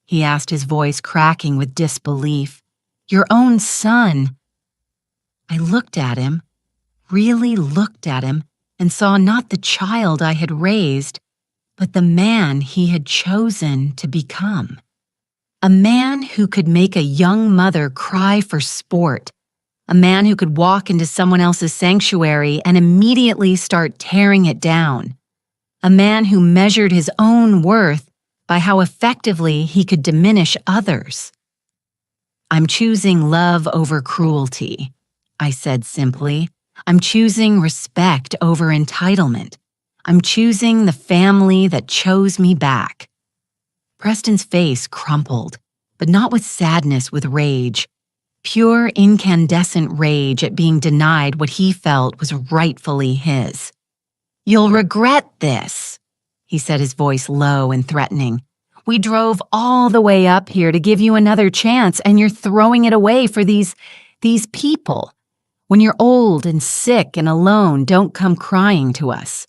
he asked, his voice cracking with disbelief. "Your own son." I looked at him, really looked at him, and saw not the child I had raised, but the man he had chosen to become. A man who could make a young mother cry for sport, A man who could walk into someone else's sanctuary and immediately start tearing it down. A man who measured his own worth by how effectively he could diminish others. "I'm choosing love over cruelty," I said simply. "I'm choosing respect over entitlement. I'm choosing the family that chose me back." Preston's face crumpled, but not with sadness, with rage. Pure, incandescent rage at being denied what he felt was rightfully his. "You'll regret this," he said, his voice low and threatening. "We drove all the way up here to give you another chance, and you're throwing it away for these people. When you're old and sick and alone, don't come crying to us."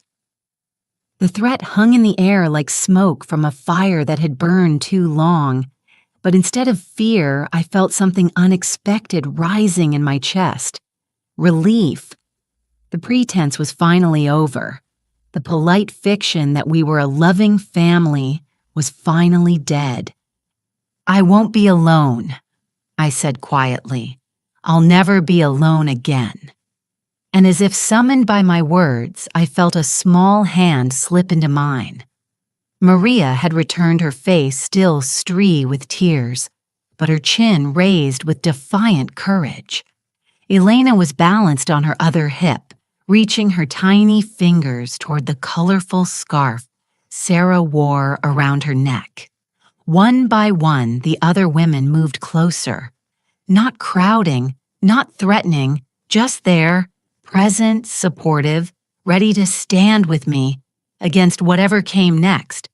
The threat hung in the air like smoke from a fire that had burned too long. But instead of fear, I felt something unexpected rising in my chest. Relief. The pretense was finally over. The polite fiction that we were a loving family was finally dead. "I won't be alone," I said quietly. "I'll never be alone again." And as if summoned by my words, I felt a small hand slip into mine. Maria had returned, her face still streaked with tears, but her chin raised with defiant courage. Elena was balanced on her other hip, reaching her tiny fingers toward the colorful scarf Sarah wore around her neck. One by one, the other women moved closer, not crowding, not threatening, just there, present, supportive, ready to stand with me against whatever came next.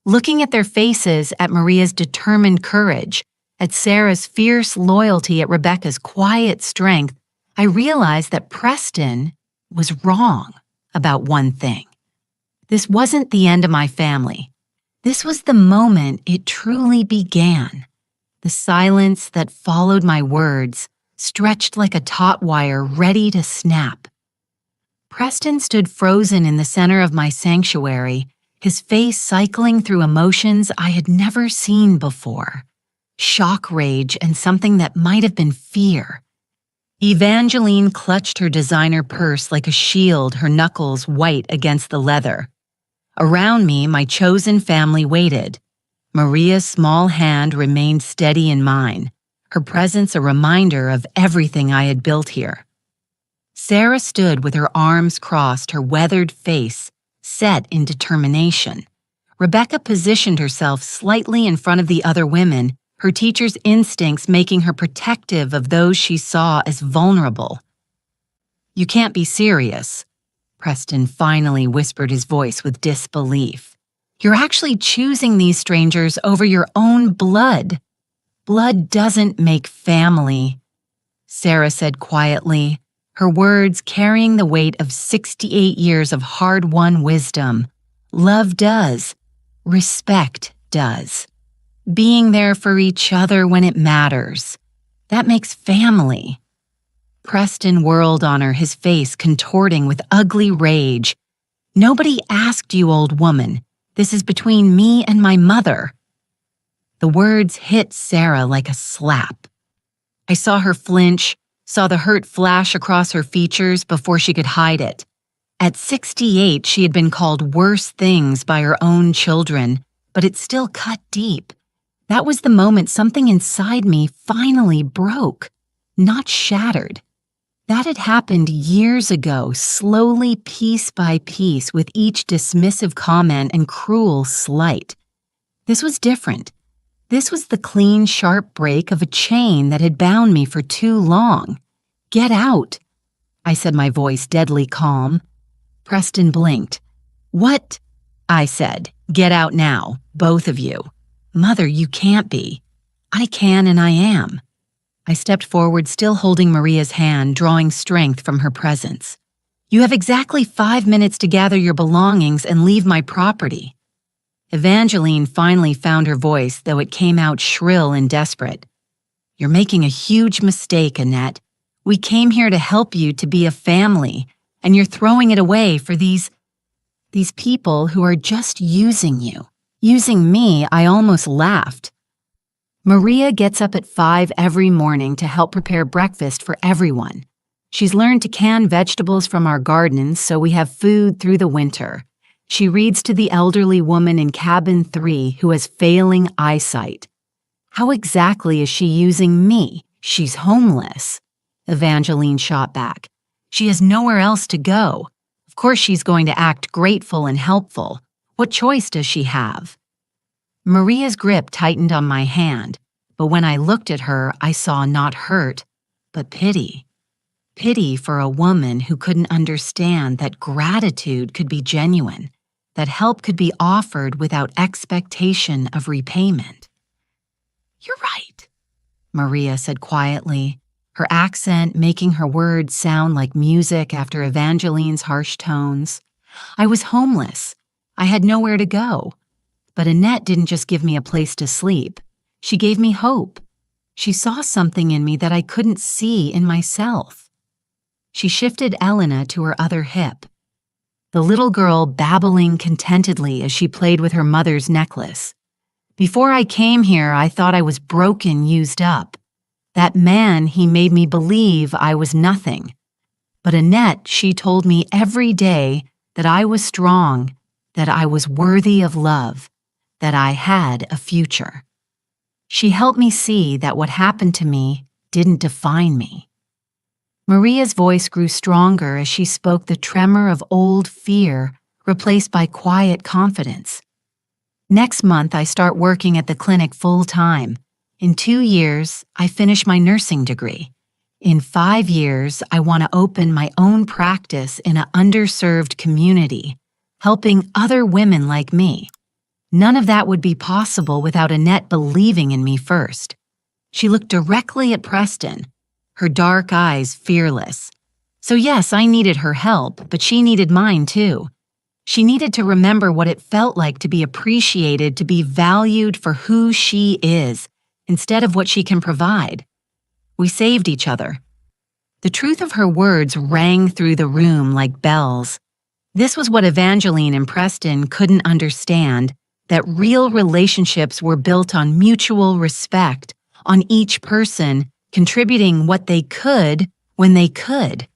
Looking at their faces, at Maria's determined courage, at Sarah's fierce loyalty, at Rebecca's quiet strength, I realized that Preston was wrong about one thing. This wasn't the end of my family. This was the moment it truly began. The silence that followed my words, stretched like a taut wire ready to snap. Preston stood frozen in the center of my sanctuary, his face cycling through emotions I had never seen before. Shock, rage, and something that might have been fear. Evangeline clutched her designer purse like a shield, her knuckles white against the leather. Around me, my chosen family waited. Maria's small hand remained steady in mine, her presence a reminder of everything I had built here. Sarah stood with her arms crossed, her weathered face set in determination. Rebecca positioned herself slightly in front of the other women, her teacher's instincts making her protective of those she saw as vulnerable. "You can't be serious," Preston finally whispered, his voice with disbelief. "You're actually choosing these strangers over your own blood. Blood doesn't make family," Sarah said quietly, her words carrying the weight of 68 years of hard-won wisdom. "Love does. Respect does. Being there for each other when it matters. That makes family." Preston whirled on her, his face contorting with ugly rage. "Nobody asked you, old woman. This is between me and my mother." The words hit Sarah like a slap. I saw her flinch, saw the hurt flash across her features before she could hide it. At 68, she had been called worse things by her own children, but it still cut deep. That was the moment something inside me finally broke, not shattered. That had happened years ago, slowly, piece by piece, with each dismissive comment and cruel slight. This was different. This was the clean, sharp break of a chain that had bound me for too long. "Get out," I said, my voice deadly calm. Preston blinked. "What?" I said. "Get out now, both of you." "Mother, you can't be." "I can and I am." I stepped forward, still holding Maria's hand, drawing strength from her presence. "You have exactly 5 minutes to gather your belongings and leave my property." Evangeline finally found her voice, though it came out shrill and desperate. "You're making a huge mistake, Annette. We came here to help you to be a family, and you're throwing it away for these people who are just using you." Using me, I almost laughed. Maria gets up at 5 every morning to help prepare breakfast for everyone. She's learned to can vegetables from our gardens so we have food through the winter. She reads to the elderly woman in cabin 3 who has failing eyesight. How exactly is she using me? She's homeless. Evangeline shot back. She has nowhere else to go. Of course she's going to act grateful and helpful. What choice does she have? Maria's grip tightened on my hand, but when I looked at her, I saw not hurt, but pity. Pity for a woman who couldn't understand that gratitude could be genuine, that help could be offered without expectation of repayment. "You're right," Maria said quietly, her accent making her words sound like music after Evangeline's harsh tones. I was homeless. I had nowhere to go. But Annette didn't just give me a place to sleep. She gave me hope. She saw something in me that I couldn't see in myself. She shifted Elena to her other hip, the little girl babbling contentedly as she played with her mother's necklace. Before I came here, I thought I was broken, used up. That man, he made me believe I was nothing. But Annette, she told me every day that I was strong, that I was worthy of love, that I had a future. She helped me see that what happened to me didn't define me. Maria's voice grew stronger as she spoke, the tremor of old fear replaced by quiet confidence. Next month, I start working at the clinic full-time. In 2 years, I finish my nursing degree. In 5 years, I want to open my own practice in an underserved community, helping other women like me. None of that would be possible without Annette believing in me first. She looked directly at Preston, her dark eyes fearless. So yes, I needed her help, but she needed mine too. She needed to remember what it felt like to be appreciated, to be valued for who she is, instead of what she can provide. We saved each other. The truth of her words rang through the room like bells. This was what Evangeline and Preston couldn't understand, that real relationships were built on mutual respect, on each person contributing what they could when they could.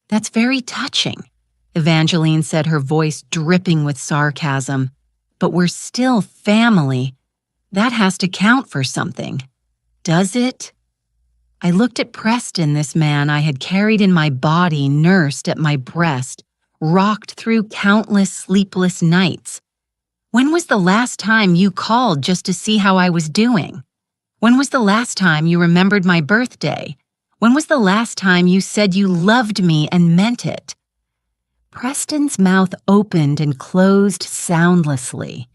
That's very touching, Evangeline said, her voice dripping with sarcasm. But we're still family. That has to count for something. Does it? I looked at Preston, this man I had carried in my body, nursed at my breast, rocked through countless sleepless nights. When was the last time you called just to see how I was doing? When was the last time you remembered my birthday? When was the last time you said you loved me and meant it? Preston's mouth opened and closed soundlessly.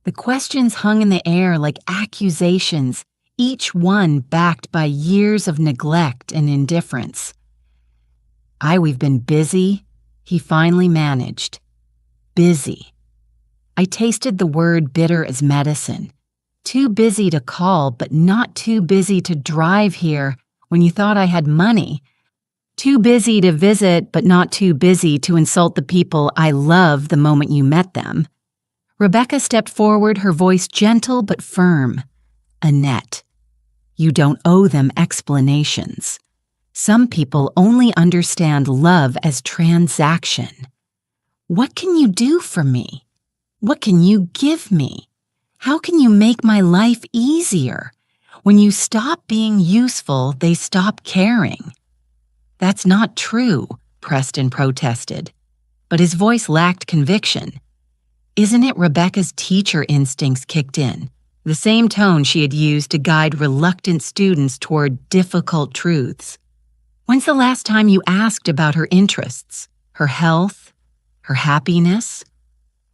The questions hung in the air like accusations, each one backed by years of neglect and indifference. We've been busy, he finally managed. Busy. I tasted the word bitter as medicine. Too busy to call, but not too busy to drive here when you thought I had money. Too busy to visit, but not too busy to insult the people I love the moment you met them. Rebecca stepped forward, her voice gentle but firm. Annette, you don't owe them explanations. Some people only understand love as transaction. What can you do for me? What can you give me? How can you make my life easier? When you stop being useful, they stop caring. That's not true, Preston protested, but his voice lacked conviction. Isn't it Rebecca's teacher instincts kicked in, the same tone she had used to guide reluctant students toward difficult truths? When's the last time you asked about her interests, her health, her happiness?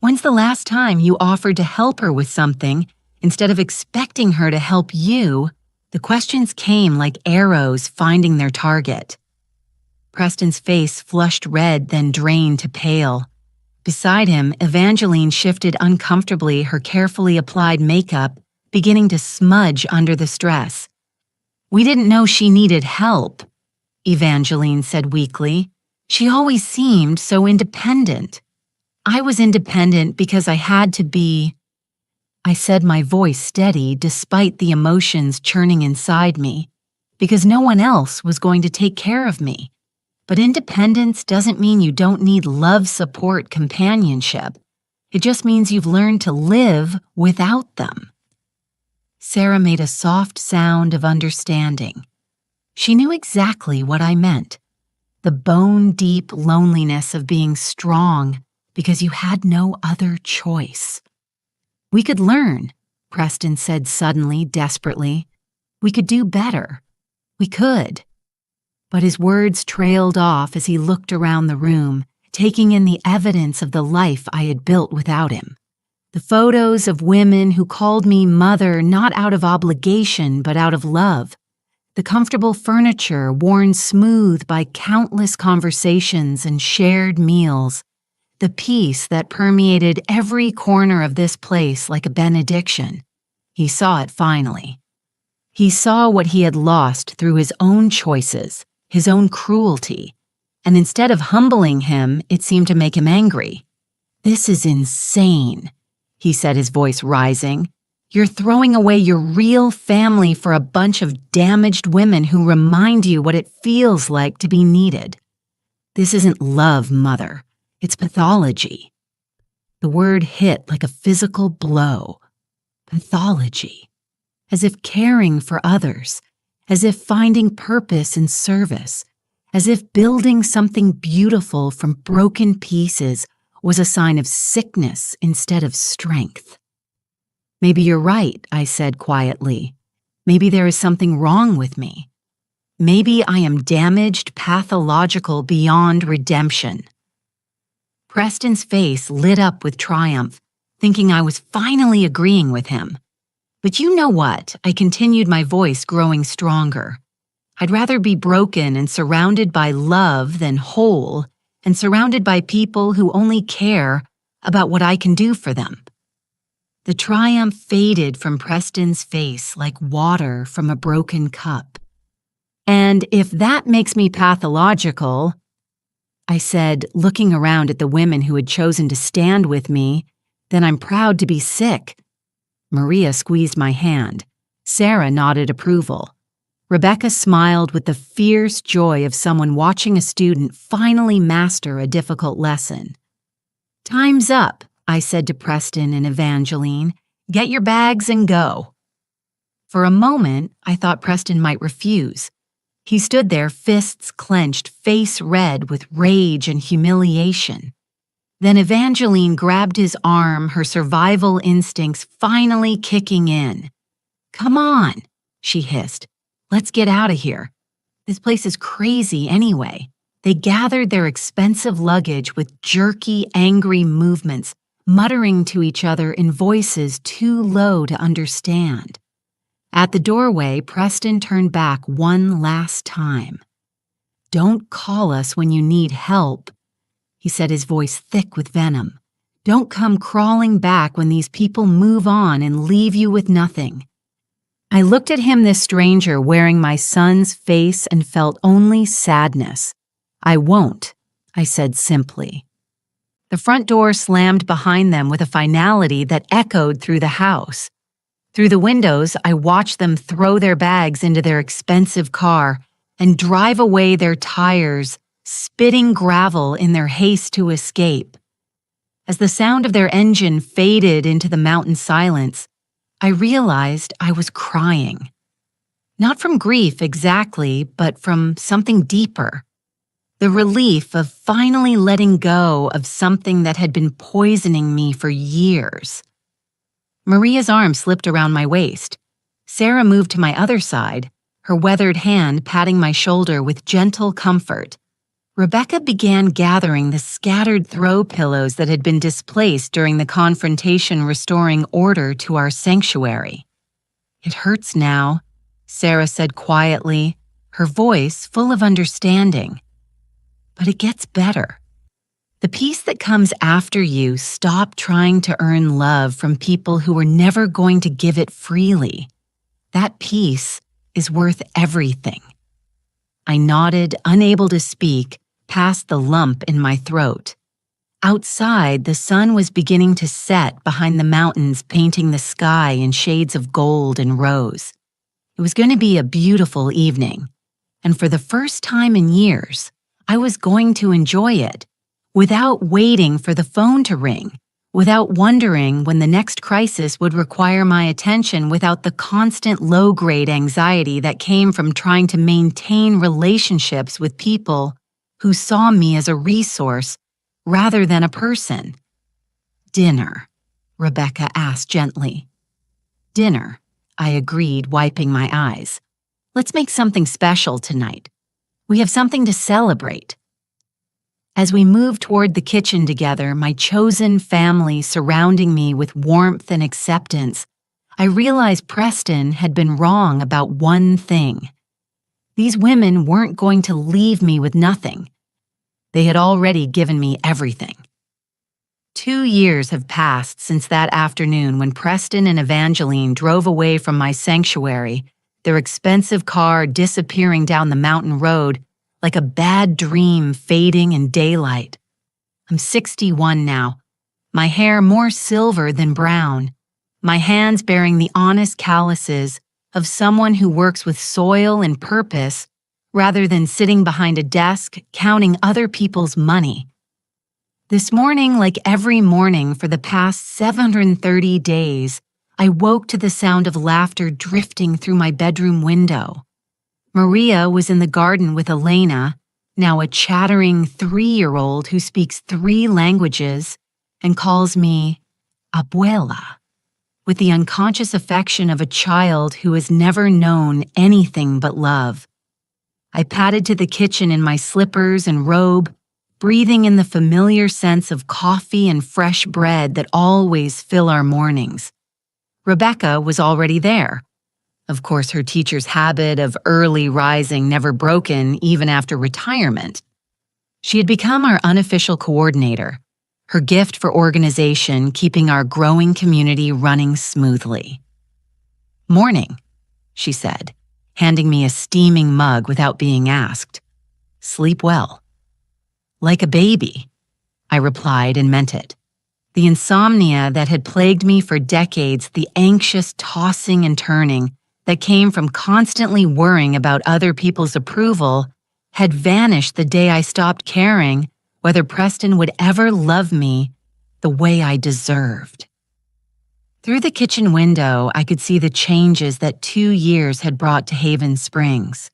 When's the last time you offered to help her with something instead of expecting her to help you? The questions came like arrows finding their target. Preston's face flushed red, then drained to pale. Beside him, Evangeline shifted uncomfortably, her carefully applied makeup beginning to smudge under the stress. We didn't know she needed help, Evangeline said weakly. She always seemed so independent. I was independent because I had to be. I said, my voice steady despite the emotions churning inside me, because no one else was going to take care of me. But independence doesn't mean you don't need love, support, companionship. It just means you've learned to live without them. Sarah made a soft sound of understanding. She knew exactly what I meant. The bone-deep loneliness of being strong because you had no other choice. We could learn, Preston said suddenly, desperately. We could do better. We could. But his words trailed off as he looked around the room, taking in the evidence of the life I had built without him. The photos of women who called me mother not out of obligation but out of love. The comfortable furniture worn smooth by countless conversations and shared meals. The peace that permeated every corner of this place like a benediction. He saw it finally. He saw what he had lost through his own choices, his own cruelty, and instead of humbling him, it seemed to make him angry. "This is insane," he said, his voice rising. "You're throwing away your real family for a bunch of damaged women who remind you what it feels like to be needed. This isn't love, Mother. It's pathology." The word hit like a physical blow. Pathology. As if caring for others, as if finding purpose in service, as if building something beautiful from broken pieces was a sign of sickness instead of strength. "Maybe you're right," I said quietly. "Maybe there is something wrong with me. Maybe I am damaged, pathological beyond redemption." Preston's face lit up with triumph, thinking I was finally agreeing with him. "But you know what?" I continued, my voice growing stronger. "I'd rather be broken and surrounded by love than whole, and surrounded by people who only care about what I can do for them." The triumph faded from Preston's face like water from a broken cup. "And if that makes me pathological," I said, looking around at the women who had chosen to stand with me, "then I'm proud to be sick." Maria squeezed my hand. Sarah nodded approval. Rebecca smiled with the fierce joy of someone watching a student finally master a difficult lesson. "Time's up," I said to Preston and Evangeline. "Get your bags and go." For a moment, I thought Preston might refuse. He stood there, fists clenched, face red with rage and humiliation. Then Evangeline grabbed his arm, her survival instincts finally kicking in. "Come on," she hissed. "Let's get out of here. This place is crazy anyway." They gathered their expensive luggage with jerky, angry movements, muttering to each other in voices too low to understand. At the doorway, Preston turned back one last time. "Don't call us when you need help," he said, his voice thick with venom. "Don't come crawling back when these people move on and leave you with nothing." I looked at him, this stranger wearing my son's face, and felt only sadness. "I won't," I said simply. The front door slammed behind them with a finality that echoed through the house. Through the windows, I watched them throw their bags into their expensive car and drive away their tires, spitting gravel in their haste to escape. As the sound of their engine faded into the mountain silence, I realized I was crying. Not from grief exactly, but from something deeper. The relief of finally letting go of something that had been poisoning me for years. Maria's arm slipped around my waist. Sarah moved to my other side, her weathered hand patting my shoulder with gentle comfort. Rebecca began gathering the scattered throw pillows that had been displaced during the confrontation, restoring order to our sanctuary. "It hurts now," Sarah said quietly, her voice full of understanding. "But it gets better. The peace that comes after you stop trying to earn love from people who are never going to give it freely. That peace is worth everything." I nodded, unable to speak, past the lump in my throat. Outside, the sun was beginning to set behind the mountains, painting the sky in shades of gold and rose. It was going to be a beautiful evening, and for the first time in years, I was going to enjoy it, without waiting for the phone to ring, without wondering when the next crisis would require my attention, without the constant low-grade anxiety that came from trying to maintain relationships with people who saw me as a resource rather than a person. "Dinner," Rebecca asked gently. "Dinner," I agreed, wiping my eyes. "Let's make something special tonight. We have something to celebrate." As we moved toward the kitchen together, my chosen family surrounding me with warmth and acceptance, I realized Preston had been wrong about one thing. These women weren't going to leave me with nothing. They had already given me everything. 2 years have passed since that afternoon when Preston and Evangeline drove away from my sanctuary, their expensive car disappearing down the mountain road like a bad dream fading in daylight. I'm 61 now, my hair more silver than brown, my hands bearing the honest calluses of someone who works with soil and purpose rather than sitting behind a desk counting other people's money. This morning, like every morning for the past 730 days, I woke to the sound of laughter drifting through my bedroom window. Maria was in the garden with Elena, now a chattering 3-year-old who speaks 3 languages and calls me abuela, with the unconscious affection of a child who has never known anything but love. I padded to the kitchen in my slippers and robe, breathing in the familiar sense of coffee and fresh bread that always fill our mornings. Rebecca was already there. Of course, her teacher's habit of early rising never broken even after retirement. She had become our unofficial coordinator, her gift for organization keeping our growing community running smoothly. "Morning," she said, handing me a steaming mug without being asked. "Sleep well." "Like a baby," I replied and meant it. The insomnia that had plagued me for decades, the anxious tossing and turning that came from constantly worrying about other people's approval, had vanished the day I stopped caring whether Preston would ever love me the way I deserved. Through the kitchen window, I could see the changes that 2 years had brought to Haven Springs.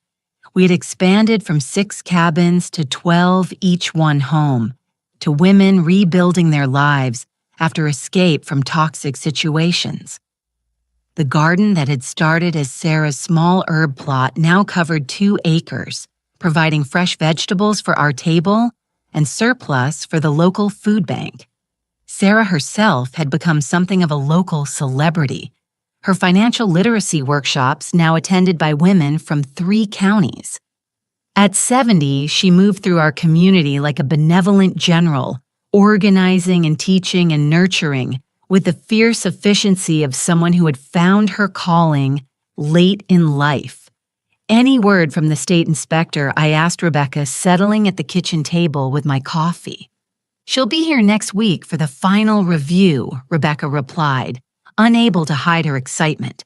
We had expanded from 6 cabins to 12, each one home, to women rebuilding their lives after escape from toxic situations. The garden that had started as Sarah's small herb plot now covered 2 acres, providing fresh vegetables for our table and surplus for the local food bank. Sarah herself had become something of a local celebrity, her financial literacy workshops now attended by women from 3 counties. At 70, she moved through our community like a benevolent general, organizing and teaching and nurturing with the fierce efficiency of someone who had found her calling late in life. Any word from the state inspector, I asked Rebecca, settling at the kitchen table with my coffee. "She'll be here next week for the final review," Rebecca replied, unable to hide her excitement.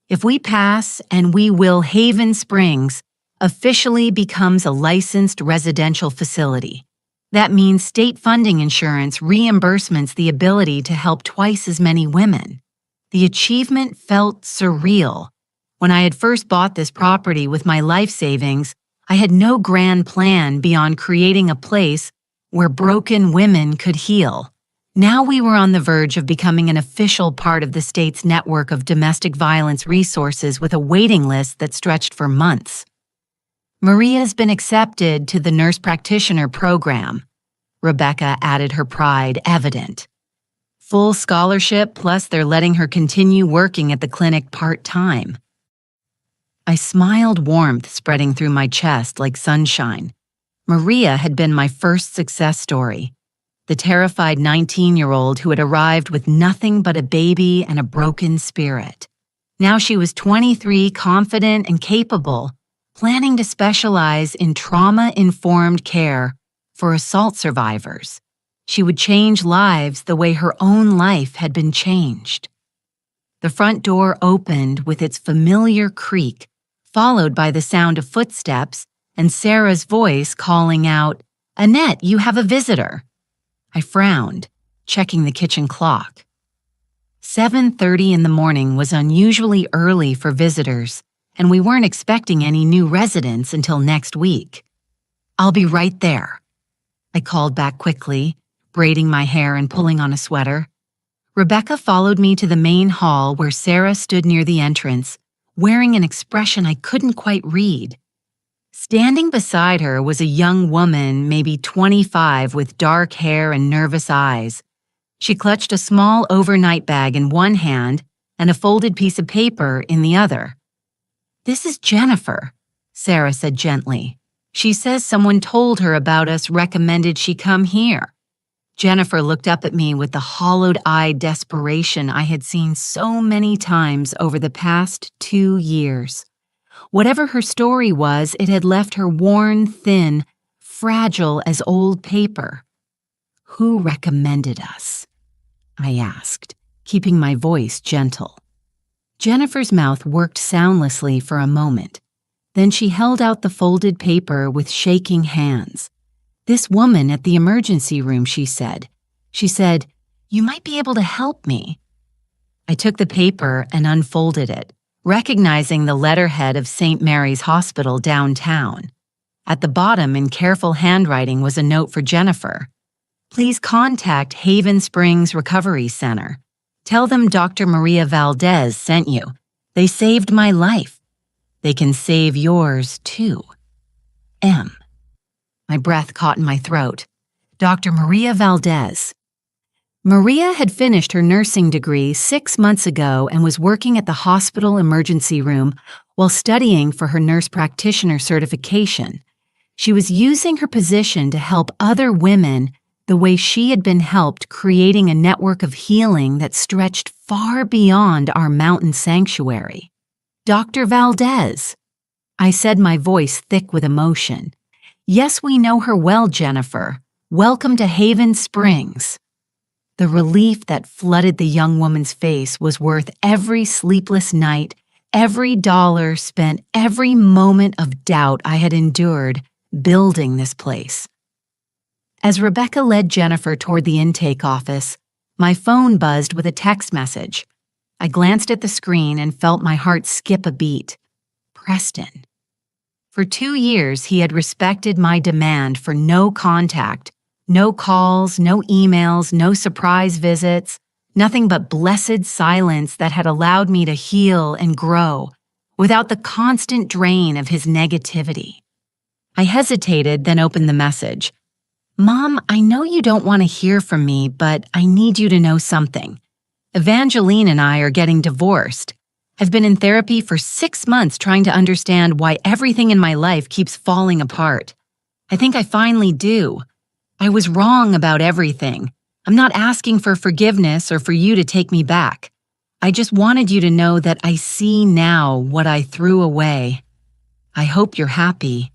"If we pass, and we will, Haven Springs officially becomes a licensed residential facility. That means state funding insurance reimbursements the ability to help twice as many women." The achievement felt surreal. When I had first bought this property with my life savings, I had no grand plan beyond creating a place where broken women could heal. Now we were on the verge of becoming an official part of the state's network of domestic violence resources with a waiting list that stretched for months. "Maria's been accepted to the nurse practitioner program," Rebecca added, her pride evident. "Full scholarship, plus they're letting her continue working at the clinic part-time." I smiled, warmth spreading through my chest like sunshine. Maria had been my first success story, the terrified 19-year-old who had arrived with nothing but a baby and a broken spirit. Now she was 23, confident and capable, planning to specialize in trauma-informed care for assault survivors. She would change lives the way her own life had been changed. The front door opened with its familiar creak, followed by the sound of footsteps and Sarah's voice calling out, "Annette, you have a visitor." I frowned, checking the kitchen clock. 7:30 in the morning was unusually early for visitors, and we weren't expecting any new residents until next week. "I'll be right there," I called back quickly, braiding my hair and pulling on a sweater. Rebecca followed me to the main hall where Sarah stood near the entrance, wearing an expression I couldn't quite read. Standing beside her was a young woman, maybe 25, with dark hair and nervous eyes. She clutched a small overnight bag in one hand and a folded piece of paper in the other. "This is Jennifer," Sarah said gently. "She says someone told her about us, recommended she come here." Jennifer looked up at me with the hollowed-eyed desperation I had seen so many times over the past 2 years. Whatever her story was, it had left her worn, thin, fragile as old paper. "Who recommended us?" I asked, keeping my voice gentle. Jennifer's mouth worked soundlessly for a moment. Then she held out the folded paper with shaking hands. "This woman at the emergency room," she said. She said, "You might be able to help me." I took the paper and unfolded it, recognizing the letterhead of St. Mary's Hospital downtown. At the bottom, in careful handwriting, was a note for Jennifer. "Please contact Haven Springs Recovery Center. Tell them Dr. Maria Valdez sent you. They saved my life. They can save yours, too. M." My breath caught in my throat. Dr. Maria Valdez. Maria had finished her nursing degree 6 months ago and was working at the hospital emergency room while studying for her nurse practitioner certification. She was using her position to help other women the way she had been helped, creating a network of healing that stretched far beyond our mountain sanctuary. "Dr. Valdez," I said, my voice thick with emotion. "Yes, we know her well, Jennifer. Welcome to Haven Springs." The relief that flooded the young woman's face was worth every sleepless night, every dollar spent, every moment of doubt I had endured building this place. As Rebecca led Jennifer toward the intake office, my phone buzzed with a text message. I glanced at the screen and felt my heart skip a beat. Preston. For 2 years, he had respected my demand for no contact, no calls, no emails, no surprise visits, nothing but blessed silence that had allowed me to heal and grow without the constant drain of his negativity. I hesitated, then opened the message. "Mom, I know you don't want to hear from me, but I need you to know something. Evangeline and I are getting divorced. I've been in therapy for 6 months trying to understand why everything in my life keeps falling apart. I think I finally do. I was wrong about everything. I'm not asking for forgiveness or for you to take me back. I just wanted you to know that I see now what I threw away. I hope you're happy.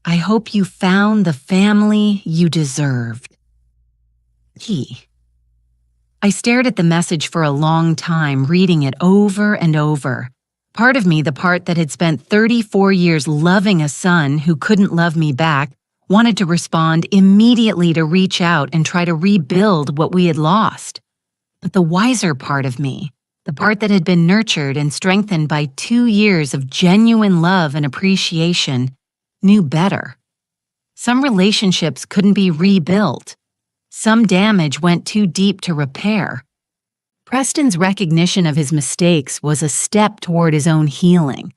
I hope you found the family you deserved. P." I stared at the message for a long time, reading it over and over. Part of me, the part that had spent 34 years loving a son who couldn't love me back, wanted to respond immediately, to reach out and try to rebuild what we had lost. But the wiser part of me, the part that had been nurtured and strengthened by 2 years of genuine love and appreciation, knew better. Some relationships couldn't be rebuilt. Some damage went too deep to repair. Preston's recognition of his mistakes was a step toward his own healing,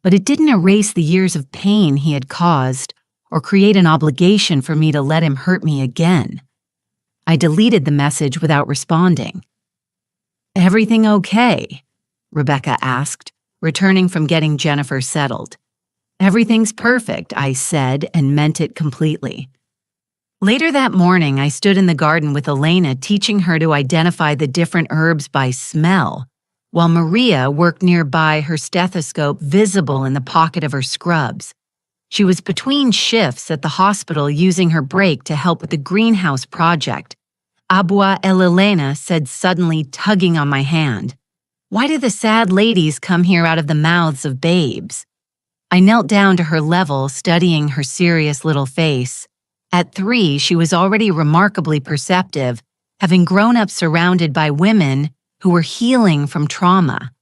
but it didn't erase the years of pain he had caused or create an obligation for me to let him hurt me again. I deleted the message without responding. "Everything okay?" Rebecca asked, returning from getting Jennifer settled. "Everything's perfect," I said, and meant it completely. Later that morning, I stood in the garden with Elena, teaching her to identify the different herbs by smell, while Maria worked nearby, her stethoscope visible in the pocket of her scrubs. She was between shifts at the hospital using her break to help with the greenhouse project. Abua Elena said, suddenly tugging on my hand. "Why do the sad ladies come here out of the mouths of babes?" I knelt down to her level, studying her serious little face. At 3, she was already remarkably perceptive, having grown up surrounded by women who were healing from trauma.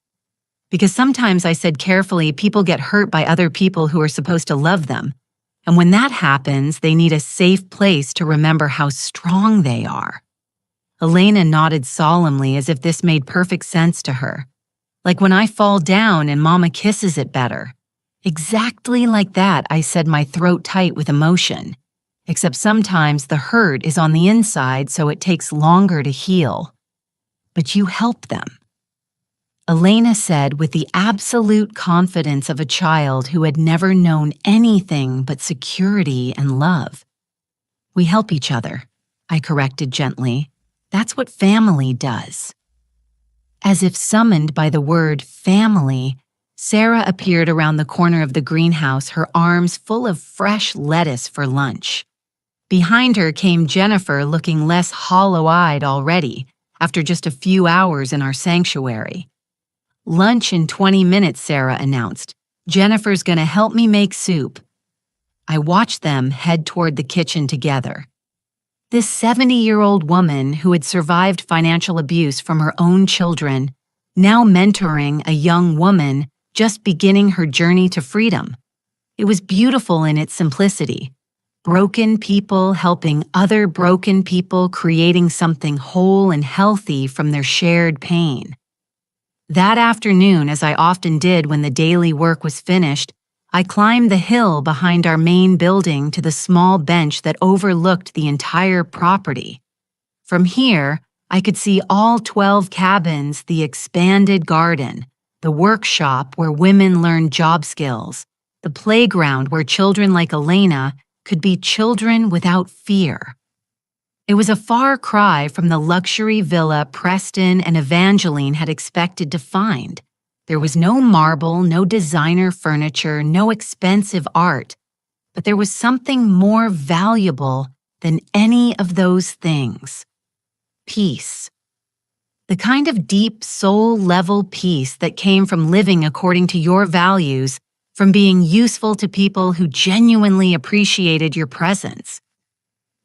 Because sometimes, I said carefully, people get hurt by other people who are supposed to love them. And when that happens, they need a safe place to remember how strong they are. Elena nodded solemnly as if this made perfect sense to her. Like when I fall down and Mama kisses it better. Exactly like that, I said, my throat tight with emotion. Except sometimes the hurt is on the inside, so it takes longer to heal. But you help them. Elena said with the absolute confidence of a child who had never known anything but security and love. "We help each other," I corrected gently. "That's what family does." As if summoned by the word family, Sarah appeared around the corner of the greenhouse, her arms full of fresh lettuce for lunch. Behind her came Jennifer, looking less hollow-eyed already, after just a few hours in our sanctuary. "Lunch in 20 minutes, Sarah announced. "Jennifer's gonna help me make soup." I watched them head toward the kitchen together. This 70-year-old woman who had survived financial abuse from her own children, now mentoring a young woman just beginning her journey to freedom. It was beautiful in its simplicity. Broken people helping other broken people, creating something whole and healthy from their shared pain. That afternoon, as I often did when the daily work was finished, I climbed the hill behind our main building to the small bench that overlooked the entire property. From here, I could see all 12 cabins, the expanded garden, the workshop where women learned job skills, the playground where children like Elena could be children without fear. It was a far cry from the luxury villa Preston and Evangeline had expected to find. There was no marble, no designer furniture, no expensive art, but there was something more valuable than any of those things. Peace. The kind of deep soul-level peace that came from living according to your values, from being useful to people who genuinely appreciated your presence.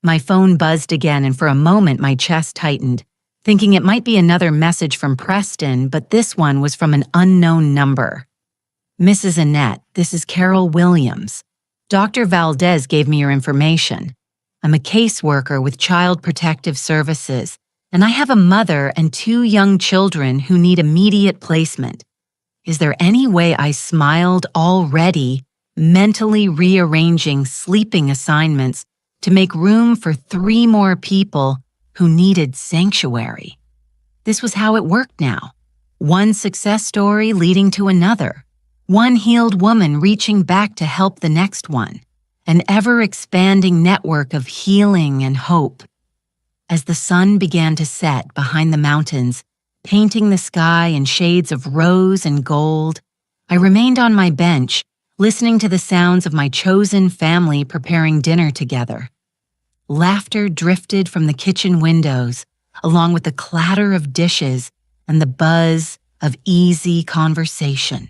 My phone buzzed again, and for a moment my chest tightened, thinking it might be another message from Preston, but this one was from an unknown number. "Mrs. Annette, this is Carol Williams. Dr. Valdez gave me your information. I'm a caseworker with Child Protective Services, and I have a mother and 2 young children who need immediate placement. Is there any way?" I smiled, already mentally rearranging sleeping assignments to make room for 3 more people who needed sanctuary. This was how it worked now. One success story leading to another. One healed woman reaching back to help the next one. An ever-expanding network of healing and hope. As the sun began to set behind the mountains, painting the sky in shades of rose and gold, I remained on my bench, listening to the sounds of my chosen family preparing dinner together. Laughter drifted from the kitchen windows, along with the clatter of dishes and the buzz of easy conversation.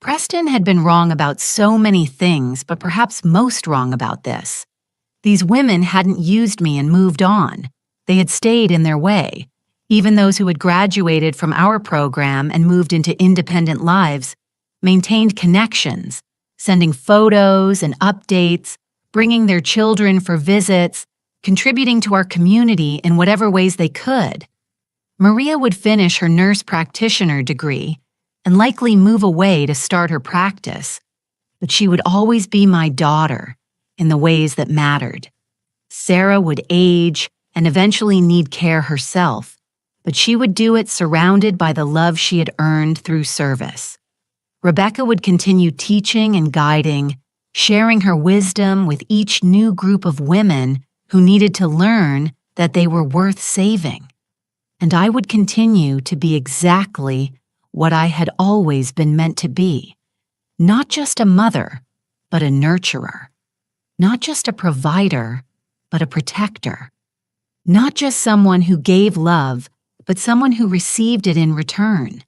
Preston had been wrong about so many things, but perhaps most wrong about this. These women hadn't used me and moved on. They had stayed in their way. Even those who had graduated from our program and moved into independent lives maintained connections, sending photos and updates, bringing their children for visits, contributing to our community in whatever ways they could. Maria would finish her nurse practitioner degree and likely move away to start her practice, but she would always be my daughter in the ways that mattered. Sarah would age and eventually need care herself, but she would do it surrounded by the love she had earned through service. Rebecca would continue teaching and guiding, sharing her wisdom with each new group of women who needed to learn that they were worth saving. And I would continue to be exactly what I had always been meant to be. Not just a mother, but a nurturer. Not just a provider, but a protector. Not just someone who gave love, but someone who received it in return.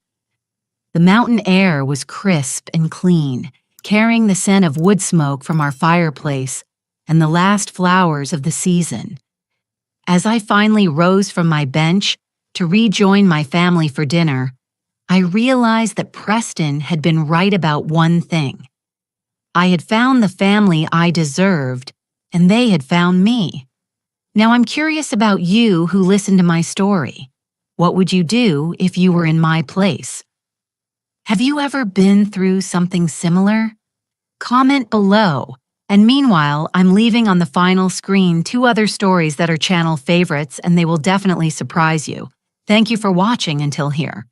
The mountain air was crisp and clean, carrying the scent of wood smoke from our fireplace and the last flowers of the season. As I finally rose from my bench to rejoin my family for dinner, I realized that Preston had been right about one thing. I had found the family I deserved, and they had found me. Now I'm curious about you who listened to my story. What would you do if you were in my place? Have you ever been through something similar? Comment below. And meanwhile, I'm leaving on the final screen 2 other stories that are channel favorites, and they will definitely surprise you. Thank you for watching until here.